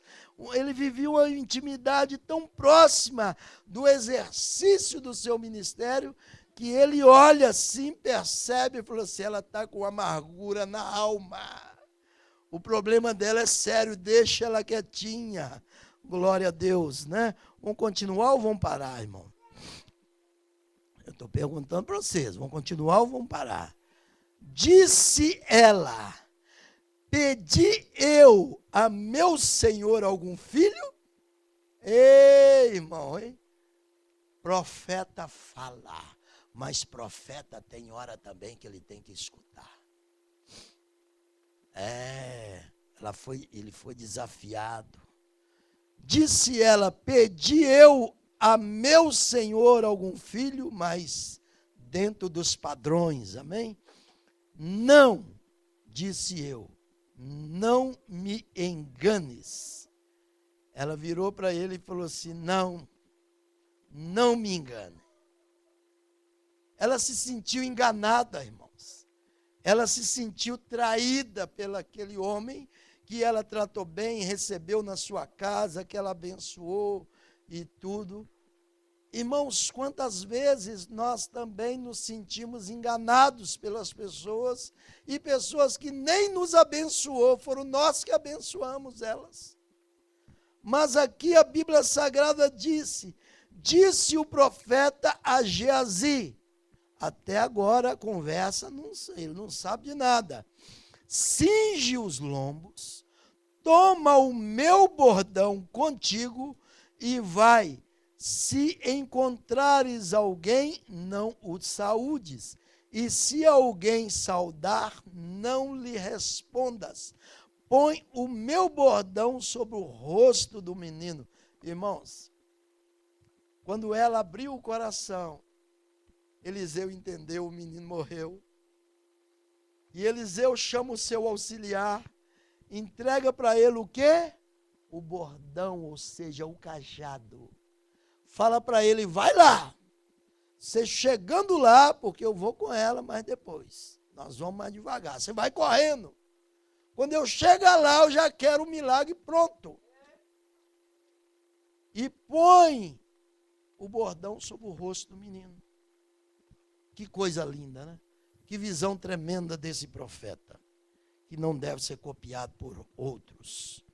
Speaker 1: Ele vivia uma intimidade tão próxima do exercício do seu ministério, que ele olha assim, percebe e fala assim, ela está com amargura na alma. O problema dela é sério, deixa ela quietinha. Glória a Deus, né? Vamos continuar ou vamos parar, irmão? Eu estou perguntando para vocês, vamos continuar ou vamos parar? Disse ela, pedi eu a meu senhor algum filho? Ei, irmão, hein? Profeta fala, mas profeta tem hora também que ele tem que escutar. Ele foi desafiado. Disse ela, pedi eu a meu senhor algum filho, mas dentro dos padrões, amém? Não, disse eu, não me enganes. Ela virou para ele e falou assim, não me engane. Ela se sentiu enganada, irmãos. Ela se sentiu traída pelo aquele homem que ela tratou bem, recebeu na sua casa, que ela abençoou e tudo. Irmãos, quantas vezes nós também nos sentimos enganados pelas pessoas e pessoas que nem nos abençoou, foram nós que abençoamos elas. Mas aqui a Bíblia Sagrada disse o profeta a Geazi. Até agora a conversa, ele não sabe de nada. Cinge os lombos, toma o meu bordão contigo e vai. Se encontrares alguém, não o saúdes. E se alguém saudar, não lhe respondas. Põe o meu bordão sobre o rosto do menino. Irmãos, quando ela abriu o coração, Eliseu entendeu, o menino morreu. E Eliseu chama o seu auxiliar, entrega para ele o quê? O bordão, ou seja, o cajado. Fala para ele, vai lá. Você chegando lá, porque eu vou com ela, mas depois. Nós vamos mais devagar. Você vai correndo. Quando eu chegar lá, eu já quero o milagre pronto. E põe o bordão sobre o rosto do menino. Que coisa linda, né? Que visão tremenda desse profeta, que não deve ser copiado por outros.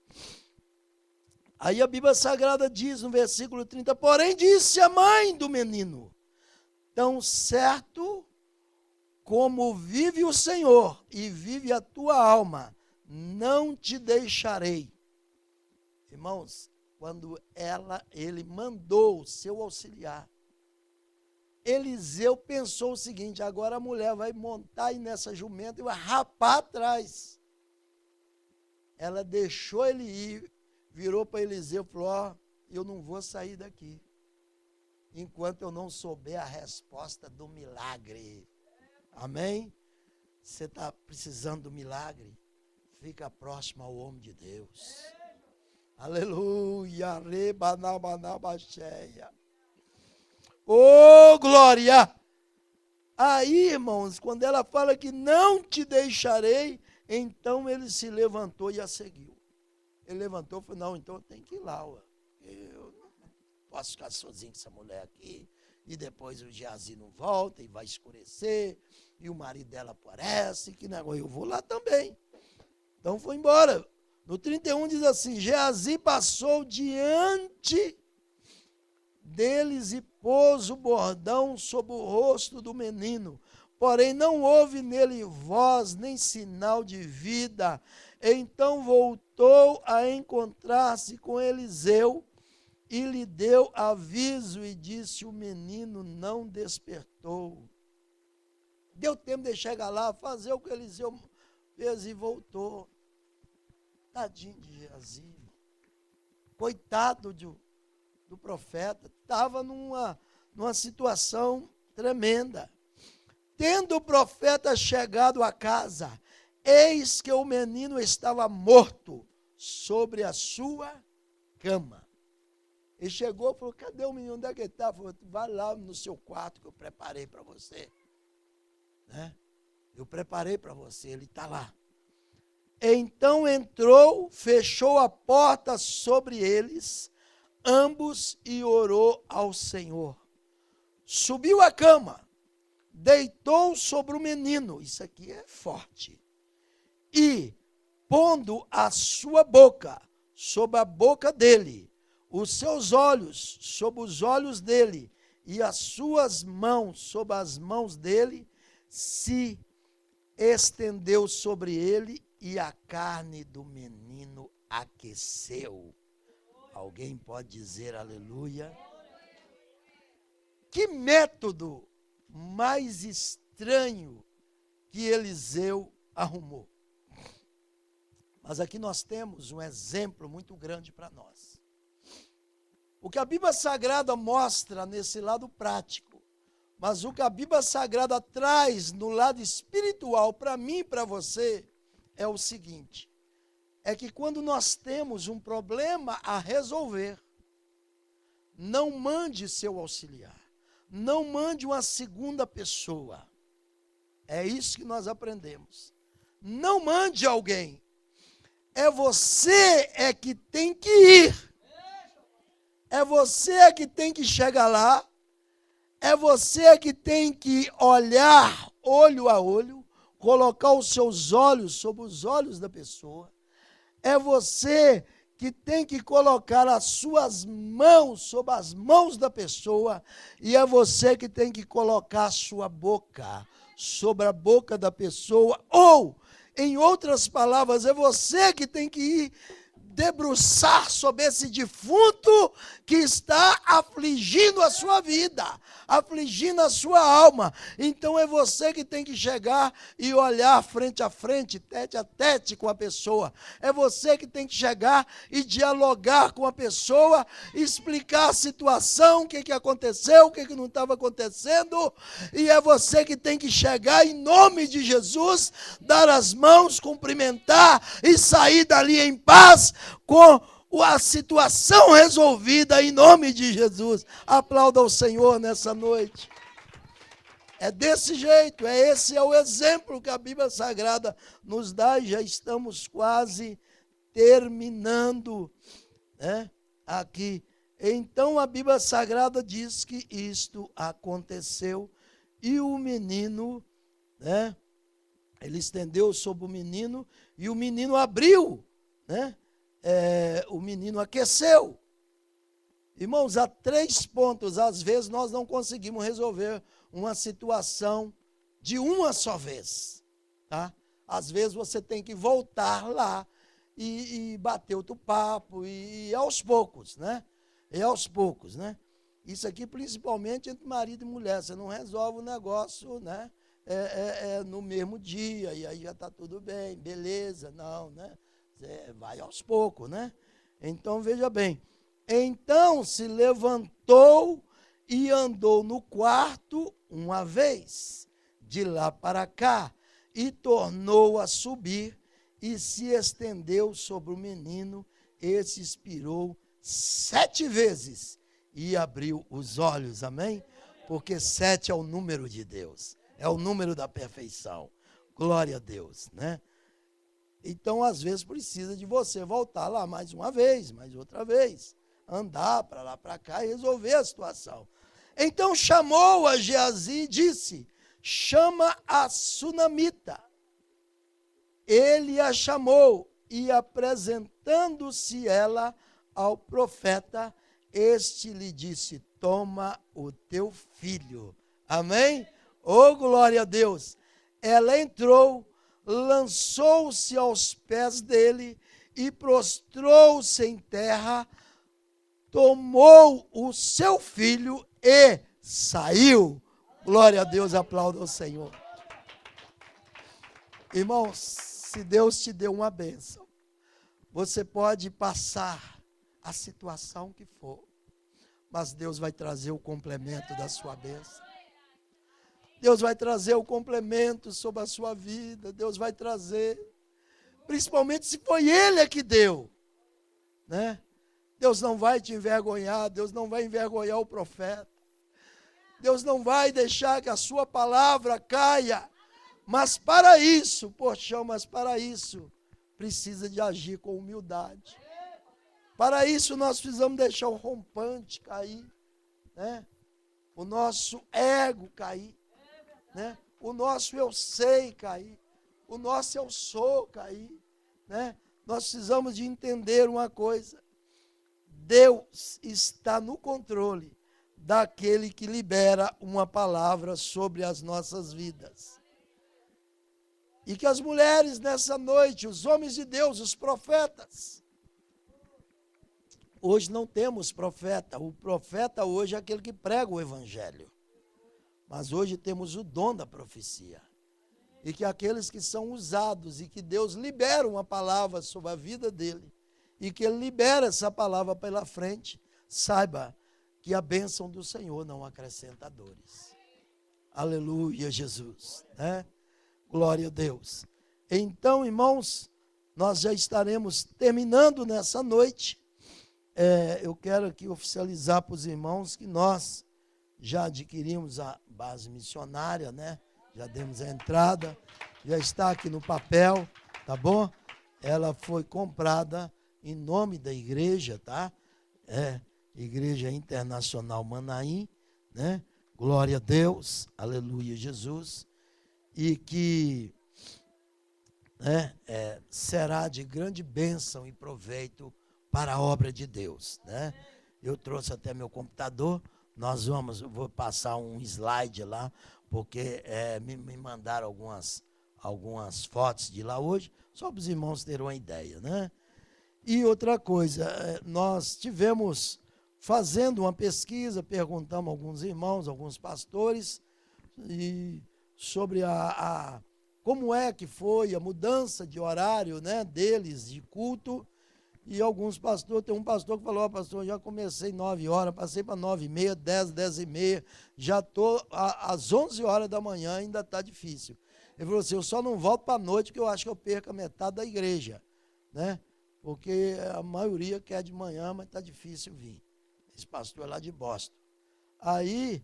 Speaker 1: Aí a Bíblia Sagrada diz no versículo 30, porém disse a mãe do menino, tão certo como vive o Senhor e vive a tua alma, não te deixarei. Irmãos, quando ele mandou o seu auxiliar, Eliseu pensou o seguinte, agora a mulher vai montar aí nessa jumenta e vai rapar atrás. Ela deixou ele ir, virou para Eliseu e falou, ó, eu não vou sair daqui, enquanto eu não souber a resposta do milagre. Amém? Você está precisando do milagre? Fica próximo ao homem de Deus. Aleluia, rebanabanabasheia. Oh, glória! Aí, irmãos, quando ela fala que não te deixarei, então ele se levantou e a seguiu. Ele levantou e falou, não, então eu tenho que ir lá. Ué. Eu não posso ficar sozinho com essa mulher aqui. E depois o Geazi não volta e vai escurecer. E o marido dela aparece. Que negócio, eu vou lá também. Então foi embora. No 31 diz assim, Geazi passou diante deles e pôs o bordão sobre o rosto do menino. Porém não houve nele voz nem sinal de vida. Então voltou a encontrar-se com Eliseu e lhe deu aviso e disse, o menino não despertou. Deu tempo de chegar lá, fazer o que Eliseu fez e voltou. Tadinho de Geazi. Coitado do profeta estava numa situação tremenda. Tendo o profeta chegado à casa, eis que o menino estava morto sobre a sua cama. Ele chegou e falou: cadê o menino? Onde é que ele está? Falou: vai lá no seu quarto que eu preparei para você. Né? Eu preparei para você, ele está lá. Então entrou, fechou a porta sobre eles, ambos, e orou ao Senhor. Subiu à cama, deitou sobre o menino, isso aqui é forte, e, pondo a sua boca sobre a boca dele, os seus olhos sobre os olhos dele, e as suas mãos sobre as mãos dele, se estendeu sobre ele, e a carne do menino aqueceu. Alguém pode dizer aleluia? Que método mais estranho que Eliseu arrumou. Mas aqui nós temos um exemplo muito grande para nós. O que a Bíblia Sagrada mostra nesse lado prático, mas o que a Bíblia Sagrada traz no lado espiritual para mim e para você, é o seguinte: é que quando nós temos um problema a resolver, não mande seu auxiliar, não mande uma segunda pessoa. É isso que nós aprendemos. Não mande alguém. É você que tem que ir. É você que tem que chegar lá. É você que tem que olhar olho a olho, colocar os seus olhos sobre os olhos da pessoa. É você que tem que colocar as suas mãos sobre as mãos da pessoa, e é você que tem que colocar a sua boca sobre a boca da pessoa, ou, em outras palavras, é você que tem que ir debruçar sobre esse defunto que está afligindo a sua vida, afligindo a sua alma. Então é você que tem que chegar e olhar frente a frente, tete a tete com a pessoa. É você que tem que chegar e dialogar com a pessoa, explicar a situação, o que aconteceu, o que não estava acontecendo. E é você que tem que chegar em nome de Jesus, dar as mãos, cumprimentar e sair dali em paz, com a situação resolvida em nome de Jesus. Aplauda o Senhor nessa noite. É desse jeito, esse é o exemplo que a Bíblia Sagrada nos dá, e já estamos quase terminando, né, aqui. Então a Bíblia Sagrada diz que isto aconteceu, e o menino, né, ele estendeu sobre o menino, e o menino abriu, né? O menino aqueceu. Irmãos, há 3 pontos. Às vezes nós não conseguimos resolver uma situação de uma só vez. Tá? Às vezes você tem que voltar lá e bater outro papo, e aos poucos, né? E aos poucos, né? Isso aqui principalmente entre marido e mulher. Você não resolve o negócio, né? No mesmo dia, e aí já está tudo bem, beleza, não, né? Você vai aos poucos, né? Então, veja bem. Então se levantou e andou no quarto uma vez, de lá para cá, e tornou a subir, e se estendeu sobre o menino, esse expirou 7 vezes, e abriu os olhos, amém? Porque 7 é o número de Deus, é o número da perfeição. Glória a Deus, né? Então, às vezes, precisa de você voltar lá mais uma vez, mais outra vez, andar para lá, para cá e resolver a situação. Então, chamou a Geazi e disse: chama a sunamita. Ele a chamou, e apresentando-se ela ao profeta, este lhe disse: toma o teu filho. Amém? Oh, glória a Deus! Ela entrou, lançou-se aos pés dele e prostrou-se em terra, tomou o seu filho e saiu. Glória a Deus, aplauda o Senhor. Irmãos, se Deus te deu uma bênção, você pode passar a situação que for, mas Deus vai trazer o complemento da sua bênção. Deus vai trazer o complemento sobre a sua vida. Deus vai trazer, principalmente se foi Ele que deu, né? Deus não vai te envergonhar, Deus não vai envergonhar o profeta. Deus não vai deixar que a sua palavra caia. Mas para isso, precisa de agir com humildade. Para isso nós precisamos deixar o rompante cair, né? O nosso ego cair, né? O nosso eu sei cair, o nosso eu sou cair, né? Nós precisamos de entender uma coisa: Deus está no controle daquele que libera uma palavra sobre as nossas vidas. E que as mulheres nessa noite, os homens de Deus, os profetas, hoje não temos profeta. O profeta hoje é aquele que prega o evangelho. Mas hoje temos o dom da profecia. E que aqueles que são usados e que Deus libera uma palavra sobre a vida dele, e que ele libera essa palavra pela frente, saiba que a bênção do Senhor não acrescenta dores. Aleluia, Jesus, né? Glória a Deus. Então, irmãos, nós já estaremos terminando nessa noite. Eu quero aqui oficializar para os irmãos que nós já adquirimos a base missionária, né? Já demos a entrada, já está aqui no papel, tá bom? Ela foi comprada em nome da igreja, tá? Igreja Internacional Manaim, né? Glória a Deus, aleluia, Jesus. E que será de grande bênção e proveito para a obra de Deus, né? Eu trouxe até meu computador, eu vou passar um slide lá, porque me mandaram algumas fotos de lá hoje, só para os irmãos terem uma ideia, né? E outra coisa, nós tivemos fazendo uma pesquisa, perguntamos a alguns irmãos, alguns pastores, e sobre como é que foi a mudança de horário, né, deles, de culto. E alguns pastores, tem um pastor que falou: pastor, já comecei 9 horas, passei para 9h30, 10, 10h30, já estou às 11 horas da manhã, ainda está difícil. Ele falou assim: eu só não volto para a noite, porque eu acho que eu perco a metade da igreja, né? Porque a maioria quer de manhã, mas está difícil vir. Esse pastor é lá de Boston. Aí,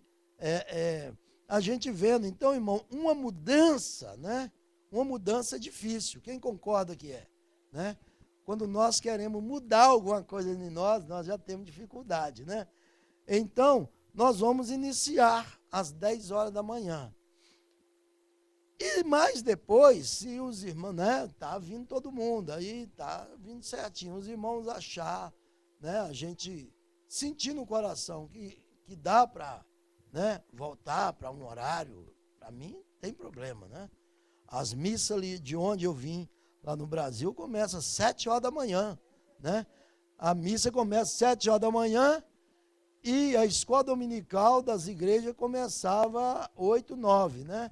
Speaker 1: a gente vendo, então, irmão, uma mudança, né? Uma mudança é difícil. Quem concorda que é, né? Quando nós queremos mudar alguma coisa em nós já temos dificuldade, né? Então, nós vamos iniciar às 10 horas da manhã. E mais depois, se os irmãos, né? Tá vindo todo mundo, aí tá vindo certinho. Os irmãos achar, né? A gente sentir no coração que dá para, né, voltar para um horário, para mim, tem problema, né? As missas ali de onde eu vim, lá no Brasil, começa às 7 horas da manhã, né? A missa começa às 7 horas da manhã e a escola dominical das igrejas começava às 8, 9, né?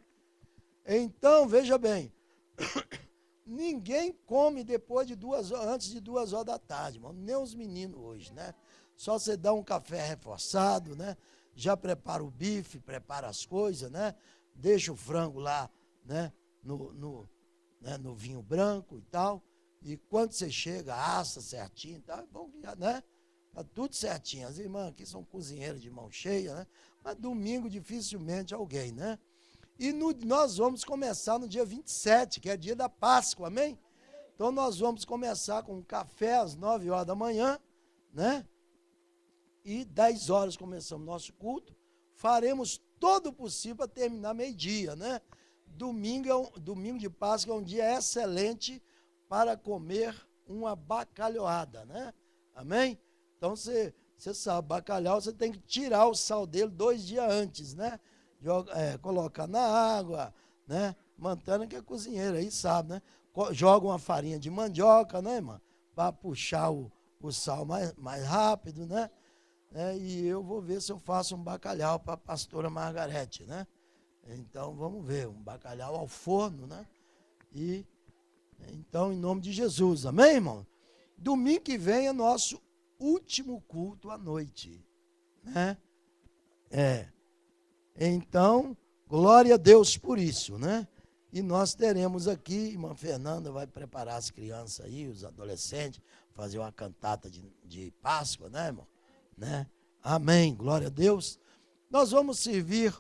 Speaker 1: Então, veja bem, ninguém come depois de 2 horas, antes de 2 horas da tarde, irmão, nem os meninos hoje, né? Só você dá um café reforçado, né? Já prepara o bife, prepara as coisas, né? Deixa o frango lá, né? No vinho branco e tal. E quando você chega, assa certinho e tal, é bom, né? Tá tudo certinho. As irmãs aqui são cozinheiras de mão cheia, né? Mas domingo dificilmente alguém, né? E nós vamos começar no dia 27, que é dia da Páscoa, amém? Então nós vamos começar com um café às 9 horas da manhã, né? E 10 horas começamos nosso culto. Faremos todo o possível para terminar meio-dia, né? Domingo de Páscoa é um dia excelente para comer uma bacalhoada, né? Amém? Então você sabe, bacalhau você tem que tirar o sal dele 2 dias antes, né? Colocar na água, né? Mantana, que é cozinheira, aí sabe, né? Joga uma farinha de mandioca, né, irmã? Para puxar o sal mais rápido, né? E eu vou ver se eu faço um bacalhau para a pastora Margarete, né? Então, vamos ver, um bacalhau ao forno, né? E, então, em nome de Jesus, amém, irmão? Domingo que vem é nosso último culto à noite. né? Então, glória a Deus por isso, né? E nós teremos aqui, irmã Fernanda vai preparar as crianças aí, os adolescentes, fazer uma cantata de Páscoa, né, irmão? Né? Amém, glória a Deus. Nós vamos servir,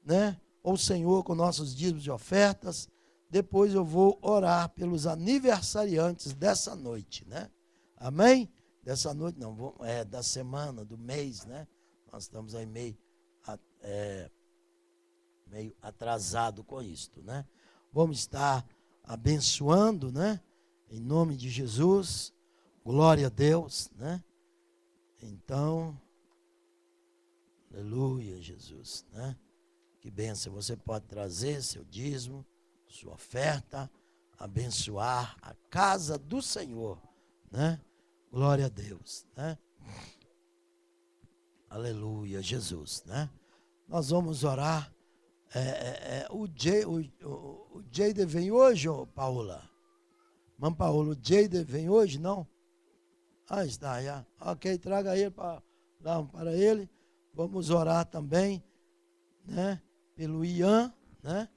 Speaker 1: né, ao Senhor com nossos dízimos de ofertas. Depois eu vou orar pelos aniversariantes dessa noite, né? Amém? Dessa noite, não, da semana, do mês, né? Nós estamos aí meio atrasado com isto, né? Vamos estar abençoando, né? Em nome de Jesus, glória a Deus, né? Então, aleluia, Jesus, né? Que bênção, você pode trazer seu dízimo, sua oferta, abençoar a casa do Senhor, né? Glória a Deus, né? Aleluia, Jesus, né? Nós vamos orar. O Jader vem hoje, Paula? Mãe Paula, o Jader vem hoje, não? Ah, está, já. Ok, traga ele para ele. Vamos orar também, né? Pelo Ian, né?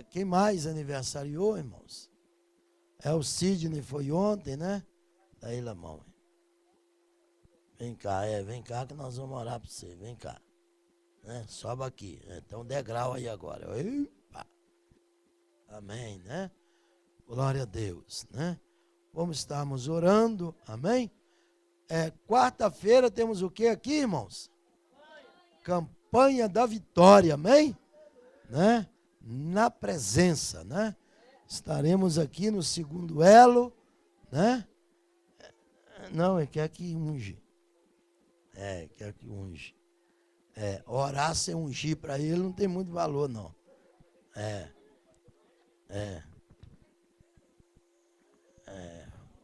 Speaker 1: Quem mais aniversariou, irmãos? O Sidney foi ontem, né? Daí, Lamão. Vem cá que nós vamos orar para você, vem cá. Né? Sobe aqui, tem um degrau aí agora. Epa. Amém, né? Glória a Deus, né? Vamos estarmos orando, amém? Quarta-feira temos o que aqui, irmãos? Campanha da vitória, amém? Né? Na presença, né? Estaremos aqui no segundo elo, né? Não, quer que unge. Quer que unge. Orar sem ungir para ele não tem muito valor, não.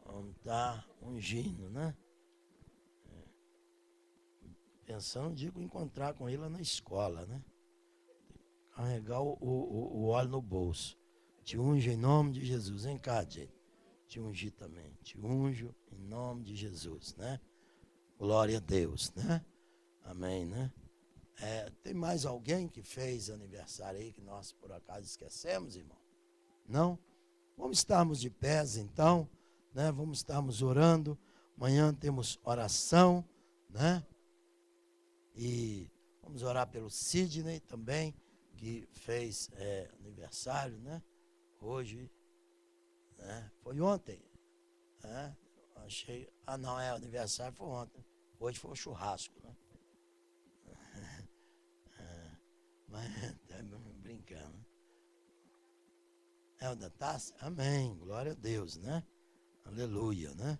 Speaker 1: Vamos estar ungindo, né? Pensando, digo, encontrar com ele na escola, né? Carregar o óleo no bolso. Te unjo em nome de Jesus. Vem cá, gente. Te ungir também. Te unjo em nome de Jesus, né? Glória a Deus, né? Amém, né? Tem mais alguém que fez aniversário aí que nós por acaso esquecemos, irmão? Não? Vamos estarmos de pés então, né? Vamos estarmos orando. Amanhã temos oração, né? E vamos orar pelo Sidney também, que fez aniversário, né? Hoje, né? Foi ontem, né? Achei, não, aniversário foi ontem. Hoje foi o churrasco, né? Mas estamos brincando. O da taça? Amém, glória a Deus, né? Aleluia, né?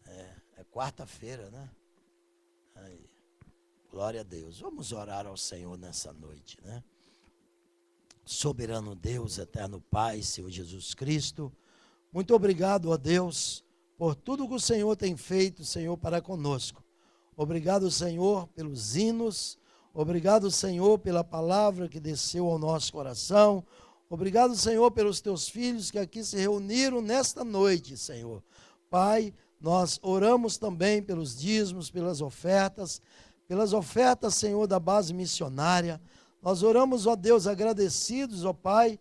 Speaker 1: É quarta-feira, né? Aí, glória a Deus. Vamos orar ao Senhor nessa noite, né? Soberano Deus, eterno Pai, Senhor Jesus Cristo, muito obrigado, ó Deus, por tudo que o Senhor tem feito, Senhor, para conosco. Obrigado, Senhor, pelos hinos. Obrigado, Senhor, pela palavra que desceu ao nosso coração. Obrigado, Senhor, pelos teus filhos que aqui se reuniram nesta noite, Senhor. Pai, nós oramos também pelos dízimos, pelas ofertas, Senhor, da base missionária. Nós oramos, ó Deus, agradecidos, ó Pai,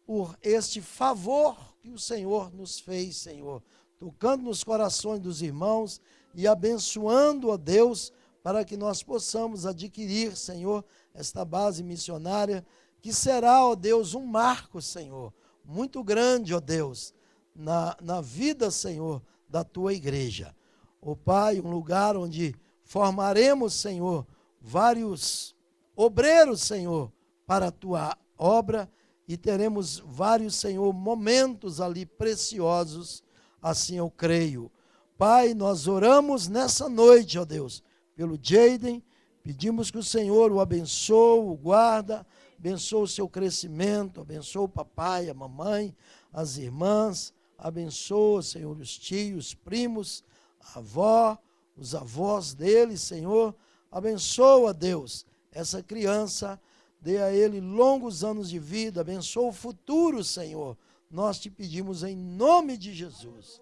Speaker 1: por este favor que o Senhor nos fez, Senhor, tocando nos corações dos irmãos e abençoando, ó Deus, para que nós possamos adquirir, Senhor, esta base missionária, que será, ó Deus, um marco, Senhor, muito grande, ó Deus, na vida, Senhor, da tua igreja. Ó Pai, um lugar onde formaremos, Senhor, vários obreiros, Senhor, para a tua obra e teremos vários, Senhor, momentos ali preciosos, assim eu creio. Pai, nós oramos nessa noite, ó Deus, pelo Jaden, pedimos que o Senhor o abençoe, o guarda, abençoe o seu crescimento, abençoe o papai, a mamãe, as irmãs, abençoa, Senhor, os tios, os primos, a avó, os avós dele, Senhor, abençoa, Deus, essa criança, dê a ele longos anos de vida, abençoa o futuro, Senhor, nós te pedimos em nome de Jesus.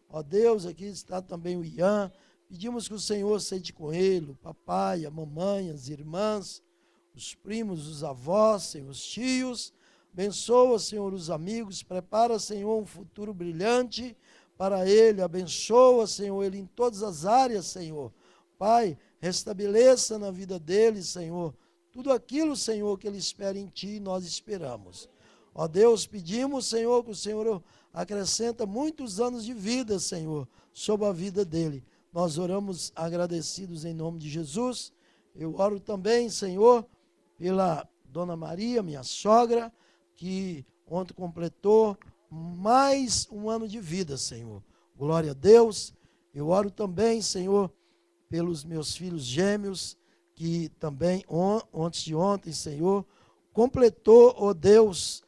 Speaker 1: Ó Deus, aqui está também o Ian, Pedimos que o Senhor seja com ele, o papai, a mamãe, as irmãs, os primos, os avós, Senhor, os tios. Abençoa, Senhor, os amigos. Prepara, Senhor, um futuro brilhante para ele. Abençoa, Senhor, ele em todas as áreas, Senhor. Pai, restabeleça na vida dele, Senhor, tudo aquilo, Senhor, que ele espera em Ti, nós esperamos. Ó Deus, pedimos, Senhor, que o Senhor acrescenta muitos anos de vida, Senhor, sobre a vida dele. Nós oramos agradecidos em nome de Jesus. Eu oro também, Senhor, pela Dona Maria, minha sogra, que ontem completou mais um ano de vida, Senhor. Glória a Deus. Eu oro também, Senhor, pelos meus filhos gêmeos, que também antes de ontem, Senhor, completou, ó Deus,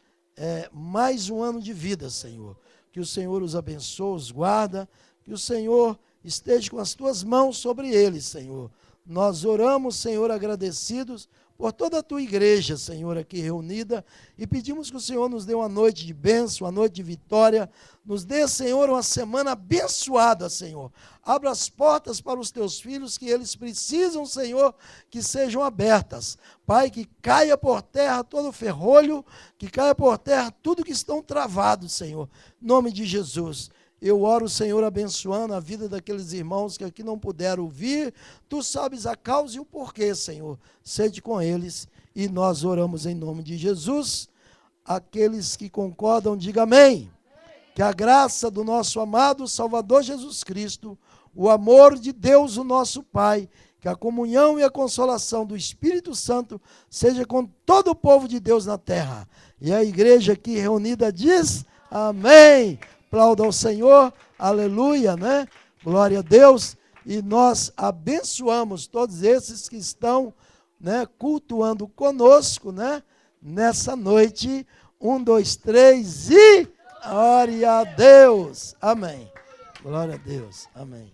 Speaker 1: mais um ano de vida, Senhor. Que o Senhor os abençoe, os guarda, que o Senhor esteja com as tuas mãos sobre eles, Senhor. Nós oramos, Senhor, agradecidos por toda a tua igreja, Senhor, aqui reunida, e pedimos que o Senhor nos dê uma noite de bênção, uma noite de vitória, nos dê, Senhor, uma semana abençoada, Senhor. Abra as portas para os teus filhos, que eles precisam, Senhor, que sejam abertas. Pai, que caia por terra todo o ferrolho, que caia por terra tudo que estão travados, Senhor. Em nome de Jesus. Eu oro, Senhor, abençoando a vida daqueles irmãos que aqui não puderam ouvir. Tu sabes a causa e o porquê, Senhor. Sede com eles. E nós oramos em nome de Jesus. Aqueles que concordam, diga amém. Que a graça do nosso amado Salvador Jesus Cristo, o amor de Deus, o nosso Pai, que a comunhão e a consolação do Espírito Santo seja com todo o povo de Deus na terra. E a igreja aqui reunida diz amém. Aplauda ao Senhor, aleluia, né? Glória a Deus. E nós abençoamos todos esses que estão, né, cultuando conosco, né, nessa noite. 1, 2, 3 e glória a Deus. Amém. Glória a Deus. Amém.